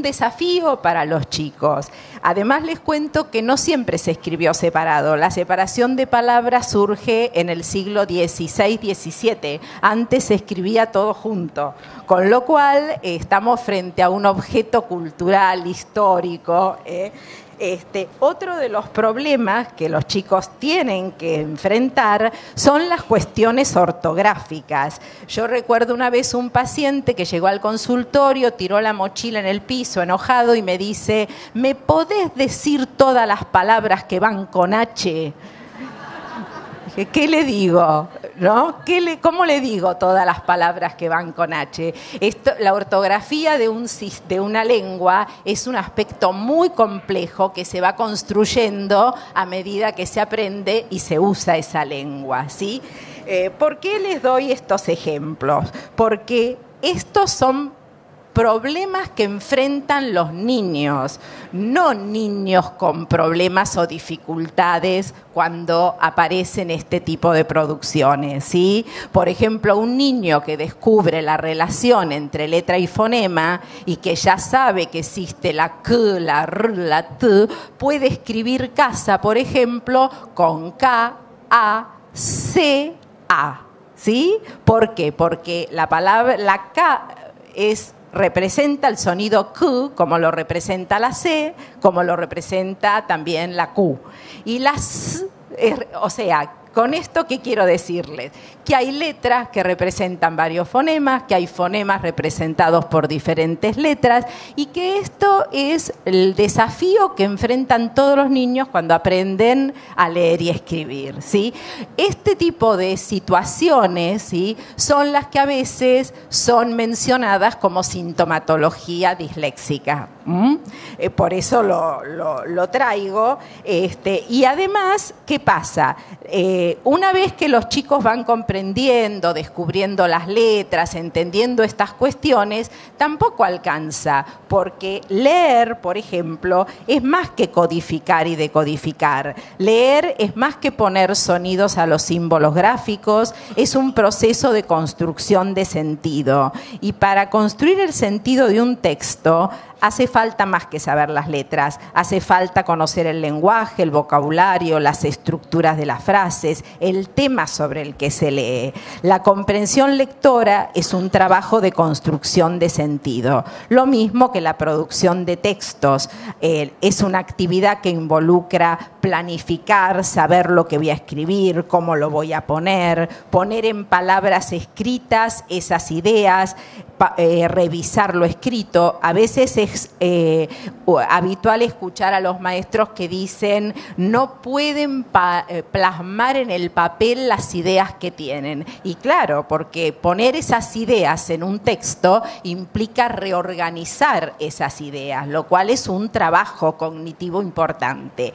desafío para los chicos. Además, les cuento que no siempre se escribió separado. La separación de palabras surge en el siglo XVI-XVII. Antes se escribía todo junto. Con lo cual, estamos frente a un objeto cultural, histórico, otro de los problemas que los chicos tienen que enfrentar son las cuestiones ortográficas. Yo recuerdo una vez un paciente que llegó al consultorio, tiró la mochila en el piso enojado y me dice, ¿me podés decir todas las palabras que van con H? ¿Qué le digo? ¿No? ¿Cómo le digo todas las palabras que van con H? La ortografía de una lengua es un aspecto muy complejo que se va construyendo a medida que se aprende y se usa esa lengua, ¿sí? ¿Por qué les doy estos ejemplos? Porque estos son problemas que enfrentan los niños, no niños con problemas o dificultades cuando aparecen este tipo de producciones, ¿sí? Por ejemplo, un niño que descubre la relación entre letra y fonema y que ya sabe que existe la K, la R, la T, puede escribir casa, por ejemplo, con K, A, C, A, ¿sí? ¿Por qué? Porque la K representa el sonido Q, como lo representa la C, como lo representa también la Q. Y la S, o sea, con esto, ¿qué quiero decirles? Que hay letras que representan varios fonemas, que hay fonemas representados por diferentes letras y que esto es el desafío que enfrentan todos los niños cuando aprenden a leer y escribir, ¿sí? Este tipo de situaciones, ¿sí?, son las que a veces son mencionadas como sintomatología disléxica. Por eso lo traigo. Y además, ¿qué pasa? Una vez que los chicos van comprendiendo, descubriendo las letras, entendiendo estas cuestiones, tampoco alcanza, porque leer, por ejemplo, es más que codificar y decodificar. Leer es más que poner sonidos a los símbolos gráficos, es un proceso de construcción de sentido. Y para construir el sentido de un texto, hace falta más que saber las letras, hace falta conocer el lenguaje, el vocabulario, las estructuras de las frases, el tema sobre el que se lee. La comprensión lectora es un trabajo de construcción de sentido. Lo mismo que la producción de textos. Es una actividad que involucra planificar, saber lo que voy a escribir, cómo lo voy a poner en palabras escritas esas ideas, revisar lo escrito. A veces es habitual escuchar a los maestros que dicen no pueden plasmar en el papel las ideas que tienen. Y claro, porque poner esas ideas en un texto implica reorganizar esas ideas, lo cual es un trabajo cognitivo importante.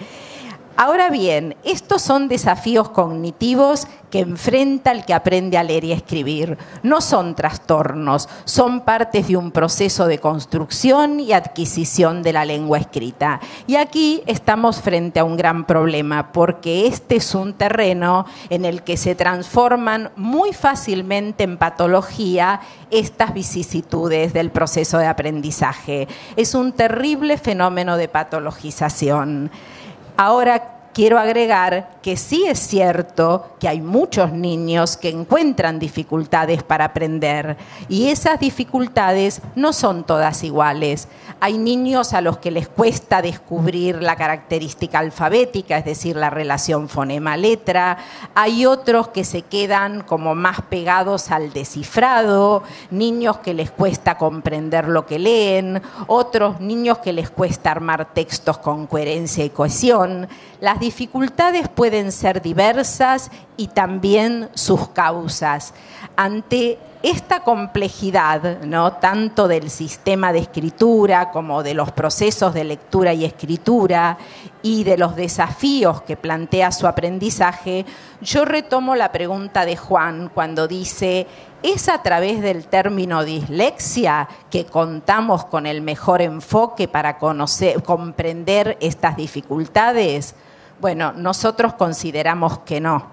Ahora bien, estos son desafíos cognitivos que enfrenta el que aprende a leer y a escribir. No son trastornos, son partes de un proceso de construcción y adquisición de la lengua escrita. Y aquí estamos frente a un gran problema, porque este es un terreno en el que se transforman muy fácilmente en patología estas vicisitudes del proceso de aprendizaje. Es un terrible fenómeno de patologización. Ahora, quiero agregar que sí es cierto que hay muchos niños que encuentran dificultades para aprender y esas dificultades no son todas iguales. Hay niños a los que les cuesta descubrir la característica alfabética, es decir, la relación fonema-letra. Hay otros que se quedan como más pegados al descifrado, niños que les cuesta comprender lo que leen, otros niños que les cuesta armar textos con coherencia y cohesión. Las dificultades pueden ser diversas y también sus causas. Ante esta complejidad, ¿no?, tanto del sistema de escritura como de los procesos de lectura y escritura y de los desafíos que plantea su aprendizaje, yo retomo la pregunta de Juan cuando dice: ¿es a través del término dislexia que contamos con el mejor enfoque para comprender estas dificultades? Bueno, nosotros consideramos que no.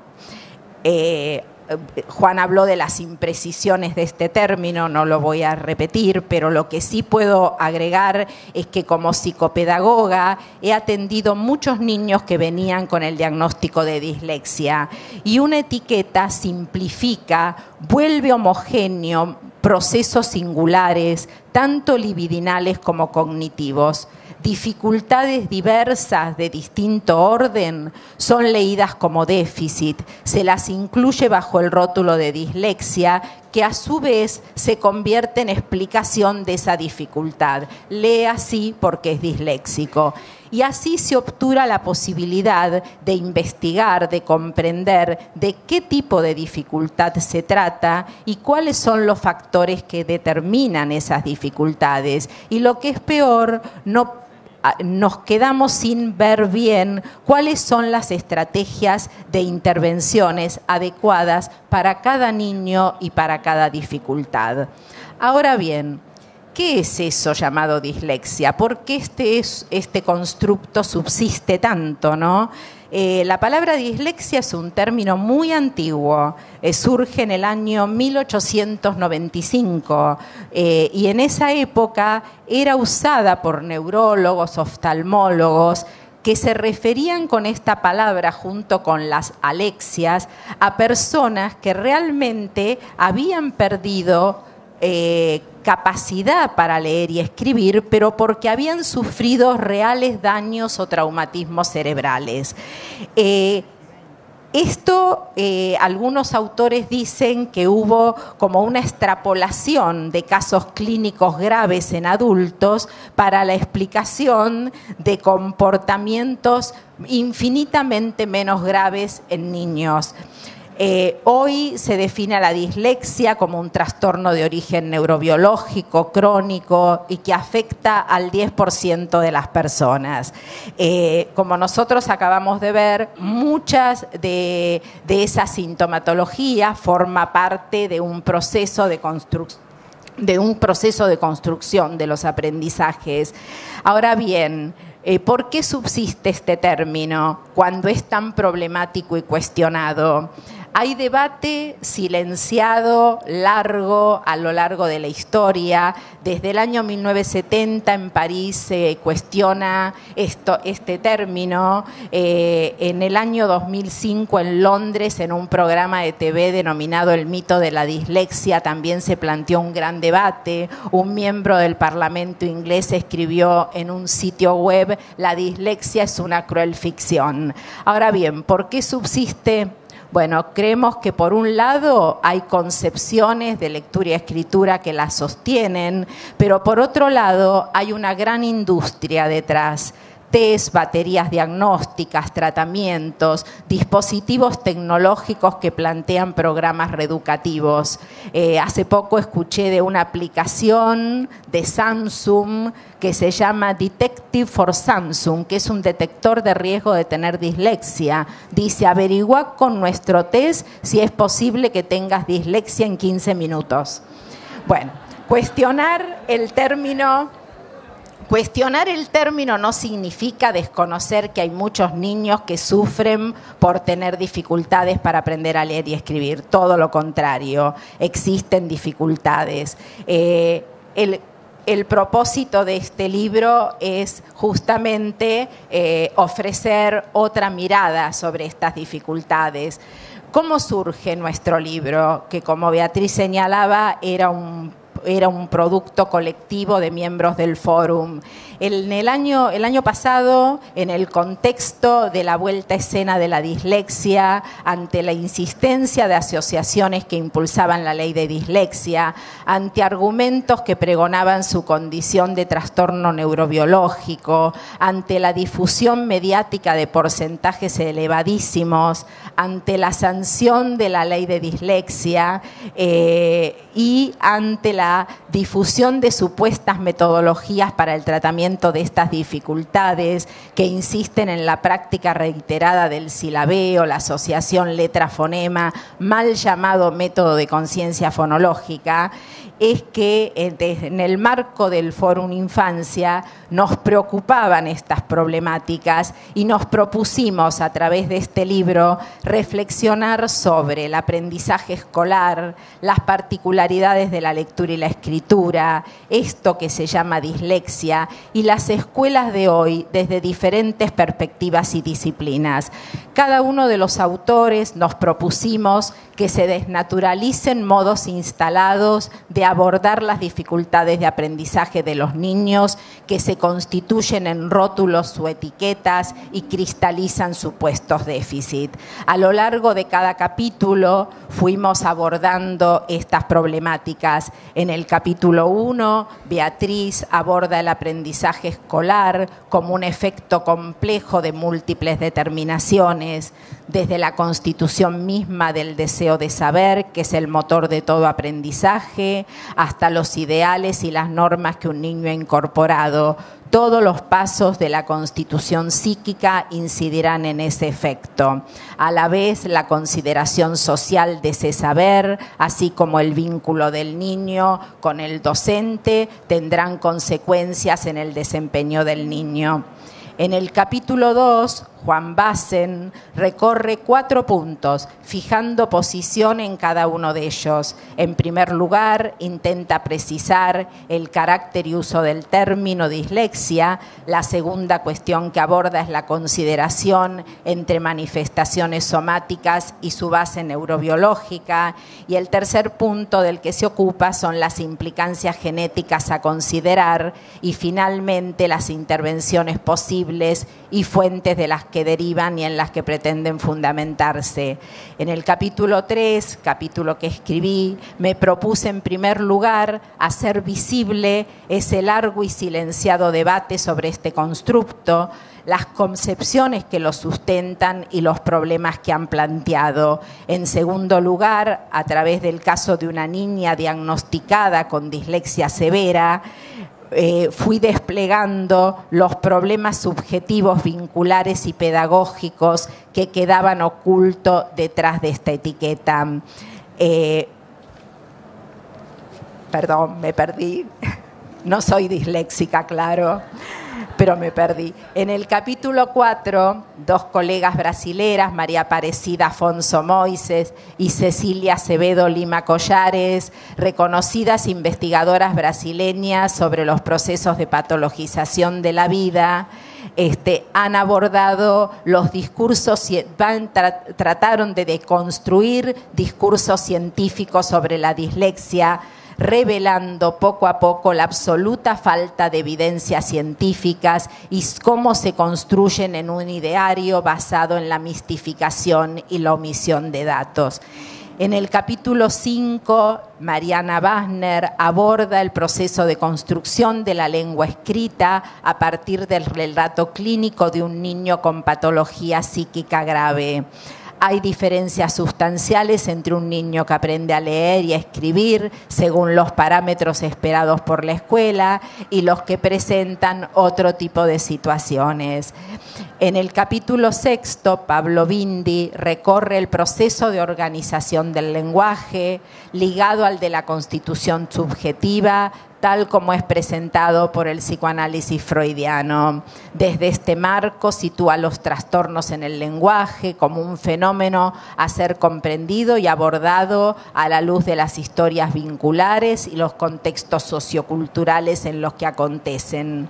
Juan habló de las imprecisiones de este término, no lo voy a repetir, pero lo que sí puedo agregar es que como psicopedagoga he atendido muchos niños que venían con el diagnóstico de dislexia y una etiqueta simplifica, vuelve homogéneo procesos singulares, tanto libidinales como cognitivos. Dificultades diversas de distinto orden son leídas como déficit, se las incluye bajo el rótulo de dislexia, que a su vez se convierte en explicación de esa dificultad. Lee así porque es disléxico. Y así se obtura la posibilidad de investigar, de comprender de qué tipo de dificultad se trata y cuáles son los factores que determinan esas dificultades. Y lo que es peor, nos quedamos sin ver bien cuáles son las estrategias de intervenciones adecuadas para cada niño y para cada dificultad. Ahora bien, ¿qué es eso llamado dislexia? ¿Por qué este constructo subsiste tanto, no? La palabra dislexia es un término muy antiguo, surge en el año 1895 y en esa época era usada por neurólogos, oftalmólogos, que se referían con esta palabra junto con las alexias a personas que realmente habían perdido capacidad para leer y escribir, pero porque habían sufrido reales daños o traumatismos cerebrales. Algunos autores dicen que hubo como una extrapolación de casos clínicos graves en adultos para la explicación de comportamientos infinitamente menos graves en niños. Hoy se define a la dislexia como un trastorno de origen neurobiológico, crónico y que afecta al 10% de las personas. Como nosotros acabamos de ver, muchas de esa sintomatología forma parte de un proceso de construcción de los aprendizajes. Ahora bien, ¿por qué subsiste este término cuando es tan problemático y cuestionado? Hay debate silenciado, largo, a lo largo de la historia. Desde el año 1970 en París se cuestiona este término. En el año 2005 en Londres, en un programa de TV denominado El mito de la dislexia, también se planteó un gran debate. Un miembro del Parlamento inglés escribió en un sitio web: la dislexia es una cruel ficción. Ahora bien, ¿por qué subsiste? Bueno, creemos que por un lado hay concepciones de lectura y escritura que la sostienen, pero por otro lado hay una gran industria detrás. Test, baterías diagnósticas, tratamientos, dispositivos tecnológicos que plantean programas reeducativos. Hace poco escuché de una aplicación de Samsung que se llama Detective for Samsung, que es un detector de riesgo de tener dislexia. Dice: averigua con nuestro test si es posible que tengas dislexia en 15 minutos. Bueno, cuestionar el término no significa desconocer que hay muchos niños que sufren por tener dificultades para aprender a leer y escribir. Todo lo contrario, existen dificultades. El propósito de este libro es justamente ofrecer otra mirada sobre estas dificultades. ¿Cómo surge nuestro libro? Que, como Beatriz señalaba, era un producto colectivo de miembros del Fórum. El año pasado, en el contexto de la vuelta a escena de la dislexia, ante la insistencia de asociaciones que impulsaban la ley de dislexia, ante argumentos que pregonaban su condición de trastorno neurobiológico, ante la difusión mediática de porcentajes elevadísimos, ante la sanción de la ley de dislexia y ante la difusión de supuestas metodologías para el tratamiento de estas dificultades que insisten en la práctica reiterada del silabeo, la asociación letra-fonema, mal llamado método de conciencia fonológica, es que en el marco del Fórum Infancia nos preocupaban estas problemáticas y nos propusimos a través de este libro reflexionar sobre el aprendizaje escolar, las particularidades de la lectura y la escritura, esto que se llama dislexia, y las escuelas de hoy desde diferentes perspectivas y disciplinas. Cada uno de los autores nos propusimos que se desnaturalicen modos instalados de abordar las dificultades de aprendizaje de los niños que se constituyen en rótulos o etiquetas y cristalizan supuestos déficit. A lo largo de cada capítulo fuimos abordando estas problemáticas. En el capítulo 1, Beatriz aborda el aprendizaje escolar como un efecto complejo de múltiples determinaciones, desde la constitución misma del deseo de saber, que es el motor de todo aprendizaje, hasta los ideales y las normas que un niño ha incorporado. Todos los pasos de la constitución psíquica incidirán en ese efecto. A la vez, la consideración social de ese saber, así como el vínculo del niño con el docente, tendrán consecuencias en el desempeño del niño. En el capítulo 2, Juan Bassen recorre 4 puntos, fijando posición en cada uno de ellos. En primer lugar, intenta precisar el carácter y uso del término dislexia. La segunda cuestión que aborda es la consideración entre manifestaciones somáticas y su base neurobiológica. Y el tercer punto del que se ocupa son las implicancias genéticas a considerar y finalmente las intervenciones posibles y fuentes de las que derivan y en las que pretenden fundamentarse. En el capítulo 3, capítulo que escribí, me propuse en primer lugar hacer visible ese largo y silenciado debate sobre este constructo, las concepciones que lo sustentan y los problemas que han planteado. En segundo lugar, a través del caso de una niña diagnosticada con dislexia severa, fui desplegando los problemas subjetivos, vinculares y pedagógicos que quedaban ocultos detrás de esta etiqueta. Perdón, me perdí. No soy disléxica, claro, pero me perdí. En el capítulo 4, dos colegas brasileras, María Aparecida Afonso Moises y Cecilia Acevedo Lima Collares, reconocidas investigadoras brasileñas sobre los procesos de patologización de la vida, han abordado los discursos, trataron de deconstruir discursos científicos sobre la dislexia, revelando poco a poco la absoluta falta de evidencias científicas y cómo se construyen en un ideario basado en la mistificación y la omisión de datos. En el capítulo 5, Mariana Wagner aborda el proceso de construcción de la lengua escrita a partir del relato clínico de un niño con patología psíquica grave. Hay diferencias sustanciales entre un niño que aprende a leer y a escribir según los parámetros esperados por la escuela y los que presentan otro tipo de situaciones. En el capítulo 6, Pablo Bindi recorre el proceso de organización del lenguaje ligado al de la constitución subjetiva, tal como es presentado por el psicoanálisis freudiano. Desde este marco sitúa los trastornos en el lenguaje como un fenómeno a ser comprendido y abordado a la luz de las historias vinculares y los contextos socioculturales en los que acontecen.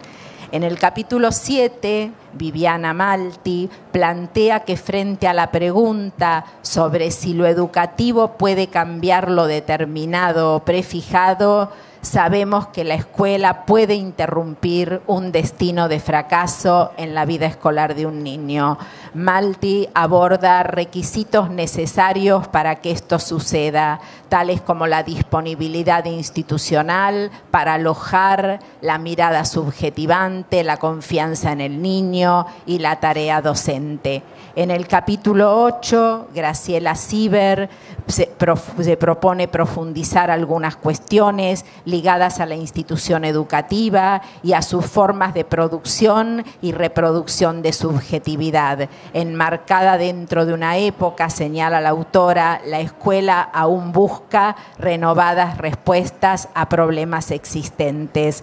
En el capítulo 7, Viviana Malti plantea que frente a la pregunta sobre si lo educativo puede cambiar lo determinado o prefijado, sabemos que la escuela puede interrumpir un destino de fracaso en la vida escolar de un niño. Malti aborda requisitos necesarios para que esto suceda, tales como la disponibilidad institucional para alojar la mirada subjetivante, la confianza en el niño y la tarea docente. En el capítulo 8, Graciela Sieber se propone profundizar algunas cuestiones ligadas a la institución educativa y a sus formas de producción y reproducción de subjetividad. Enmarcada dentro de una época, señala la autora, la escuela aún busca renovadas respuestas a problemas existentes.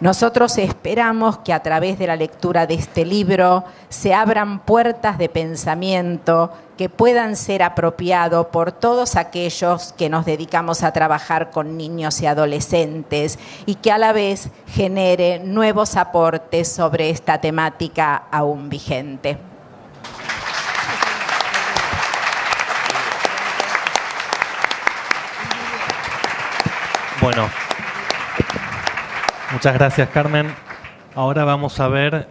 Nosotros esperamos que a través de la lectura de este libro se abran puertas de pensamiento que puedan ser apropiados por todos aquellos que nos dedicamos a trabajar con niños y adolescentes y que a la vez genere nuevos aportes sobre esta temática aún vigente. Bueno, muchas gracias, Carmen. Ahora vamos a ver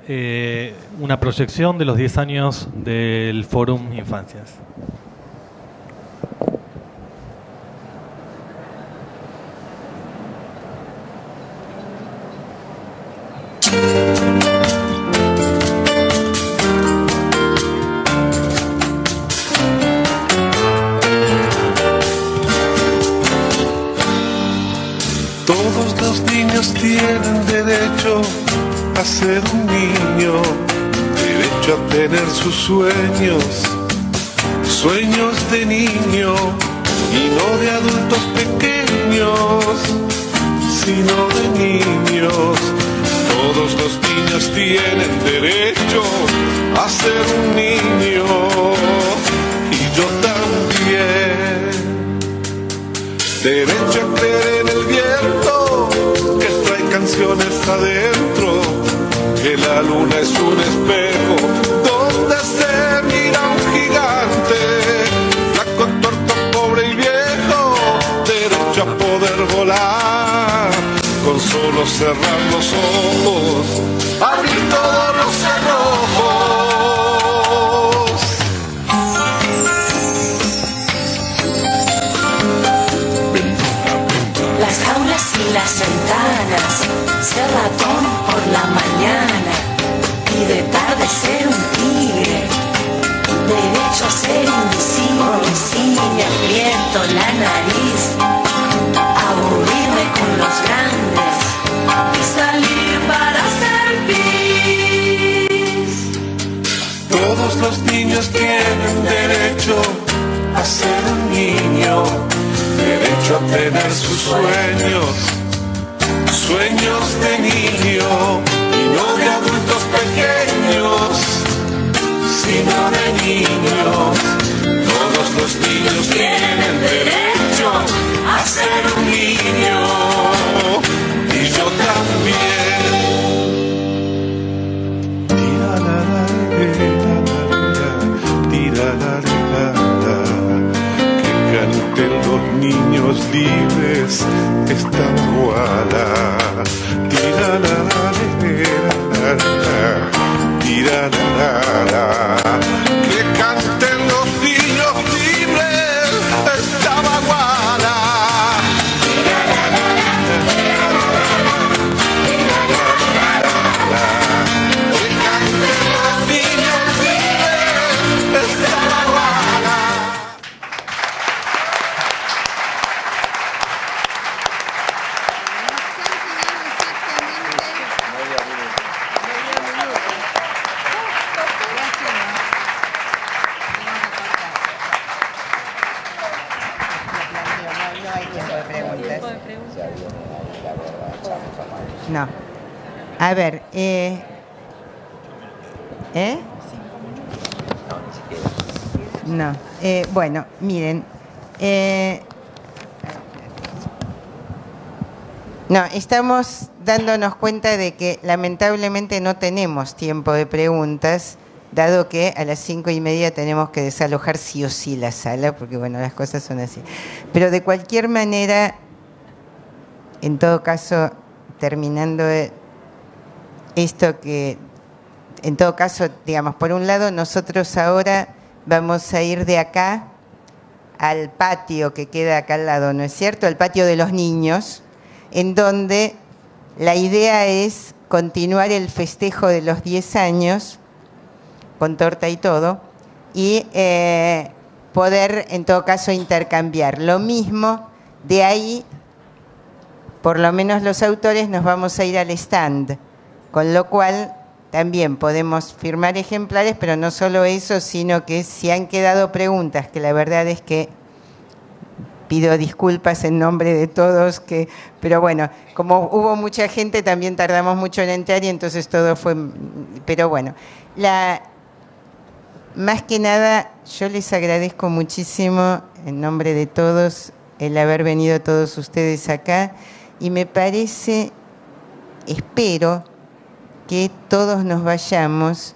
una proyección de los 10 años del Fórum Infancias. Todos los niños tienen derecho a ser un niño, derecho a tener sus sueños, sueños de niño y no de adultos pequeños, sino de niños. Todos los niños tienen derecho a ser un niño y yo también. Derecho a creer en el viento que trae canciones adentro, que la luna es un espejo donde se mira un gigante, flaco, torto, pobre y viejo. Derecho a poder volar con solo cerrar los ojos, abrir todos los cerrojos. las ventanas, ser ratón por la mañana y de tarde ser un tigre, derecho a ser invisible, si me aprieto la nariz, aburrirme con los grandes y salir para hacer pis. Todos los niños tienen derecho a ser un niño, derecho a tener sus sueños, sueños de niño y no de adultos pequeños, sino de niños. Todos los niños tienen derecho a ser un niño y yo también. Que canten los niños libres esta guala. Que canten los niños libres esta baguala. Que canten los niños libres esta baguala. No. A ver, No. Bueno, miren. No, estamos dándonos cuenta de que lamentablemente no tenemos tiempo de preguntas, dado que a las 5:30 tenemos que desalojar sí o sí la sala, porque bueno, las cosas son así. Pero de cualquier manera, en todo caso, terminando esto que, en todo caso, digamos, por un lado, nosotros ahora vamos a ir de acá al patio que queda acá al lado, ¿no es cierto? Al patio de los niños, en donde la idea es continuar el festejo de los 10 años, con torta y todo, y poder, en todo caso, intercambiar. Lo mismo, de ahí, por lo menos los autores, nos vamos a ir al stand, con lo cual también podemos firmar ejemplares, pero no solo eso, sino que si han quedado preguntas, que la verdad es que pido disculpas en nombre de todos, pero bueno, como hubo mucha gente, también tardamos mucho en entrar y entonces todo fue... Pero bueno, más que nada, yo les agradezco muchísimo, en nombre de todos, el haber venido todos ustedes acá, y me parece, espero, que todos nos vayamos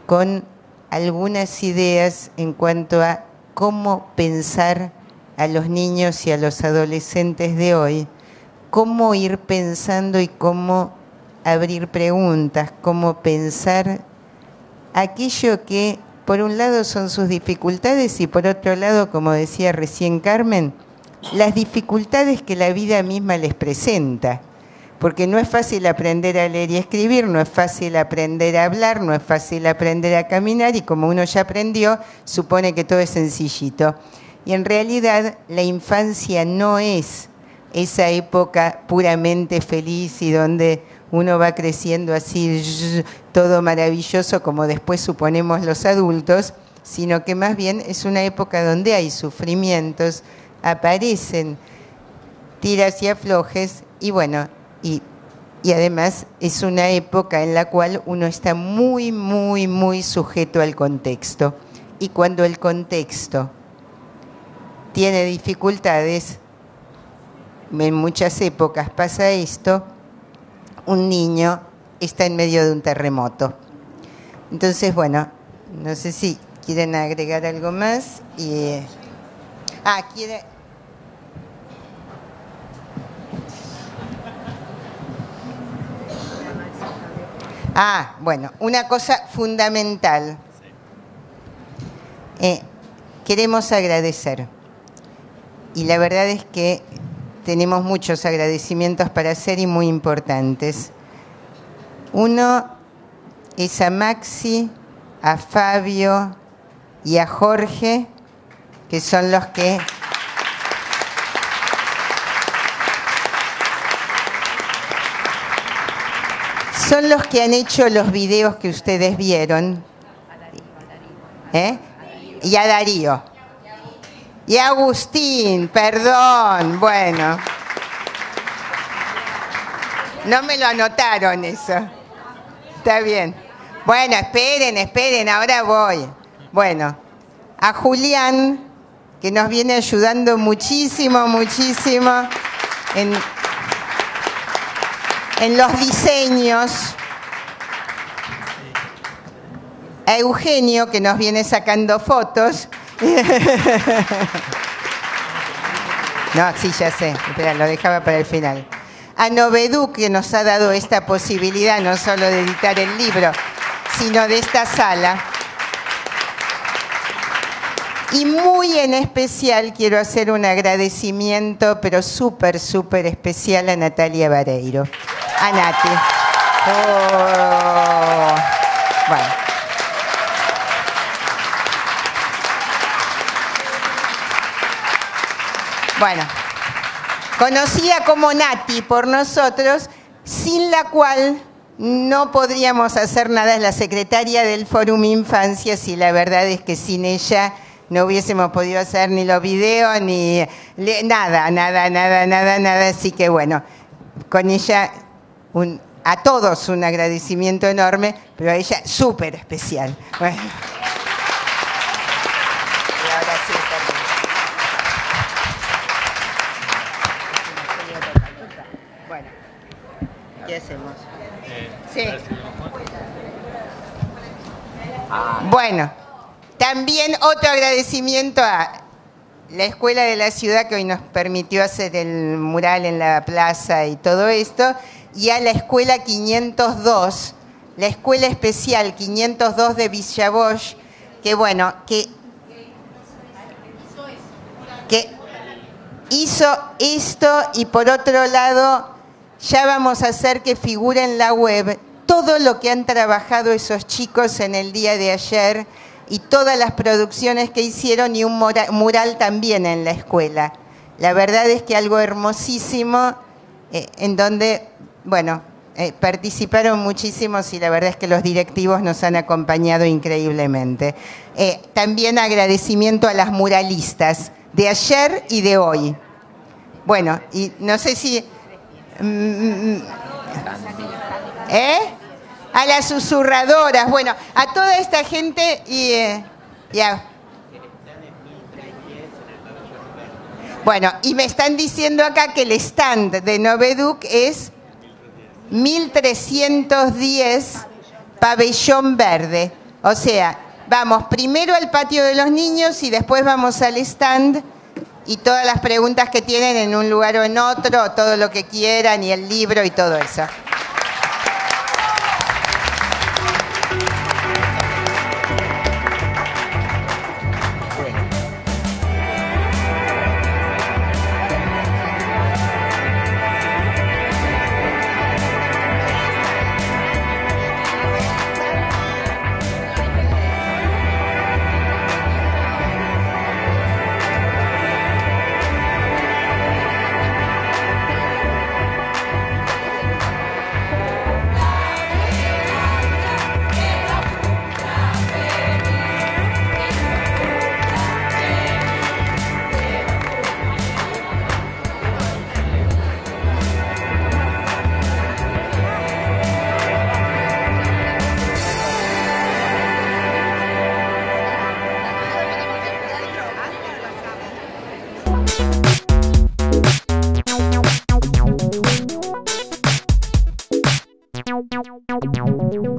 con algunas ideas en cuanto a cómo pensar a los niños y a los adolescentes de hoy, cómo ir pensando y cómo abrir preguntas, cómo pensar aquello que por un lado son sus dificultades y por otro lado, como decía recién Carmen, las dificultades que la vida misma les presenta. Porque no es fácil aprender a leer y escribir, no es fácil aprender a hablar, no es fácil aprender a caminar y como uno ya aprendió, supone que todo es sencillito. Y en realidad la infancia no es esa época puramente feliz y donde uno va creciendo así, todo maravilloso como después suponemos los adultos, sino que más bien es una época donde hay sufrimientos, aparecen tiras y aflojes y bueno, y además es una época en la cual uno está muy, muy, muy sujeto al contexto. Y cuando el contexto tiene dificultades, en muchas épocas pasa esto, un niño está en medio de un terremoto. Entonces, bueno, no sé si quieren agregar algo más. ¿Quiere? Bueno, una cosa fundamental. Queremos agradecer. Y la verdad es que tenemos muchos agradecimientos para hacer y muy importantes. Uno es a Maxi, a Fabio y a Jorge, que son los que han hecho los videos que ustedes vieron. Y a Darío. Y a Agustín, perdón, bueno. No me lo anotaron eso. Está bien. Bueno, esperen, ahora voy. Bueno, a Julián, que nos viene ayudando muchísimo en los diseños. A Eugenio, que nos viene sacando fotos. No, sí, ya sé. Espera, lo dejaba para el final. A Novedú, que nos ha dado esta posibilidad no solo de editar el libro, sino de esta sala. Y muy en especial quiero hacer un agradecimiento, pero súper especial a Natalia Vareiro. A Nati. Oh. Bueno, conocida como Nati por nosotros, sin la cual no podríamos hacer nada. Es la secretaria del Fórum Infancias y la verdad es que sin ella no hubiésemos podido hacer ni los videos, ni nada. Así que bueno, con ella, a todos un agradecimiento enorme, pero a ella súper especial. Bueno. Y ahora sí, bueno, ¿qué hacemos? Sí. Bueno, también otro agradecimiento a la Escuela de la Ciudad, que hoy nos permitió hacer el mural en la plaza y todo esto, y a la Escuela 502, la Escuela Especial 502 de Villa Bosch, que bueno, que hizo esto, y por otro lado ya vamos a hacer que figure en la web todo lo que han trabajado esos chicos en el día de ayer y todas las producciones que hicieron, y un mural también en la escuela. La verdad es que algo hermosísimo, en donde, bueno, participaron muchísimos y la verdad es que los directivos nos han acompañado increíblemente. También agradecimiento a las muralistas de ayer y de hoy. Bueno, y no sé si... A las susurradoras, bueno, a toda esta gente y ya. Bueno, y me están diciendo acá que el stand de Noveduc es 1310 Pabellón Verde. O sea, vamos primero al patio de los niños y después vamos al stand, y todas las preguntas que tienen en un lugar o en otro, todo lo que quieran, y el libro y todo eso. Wow.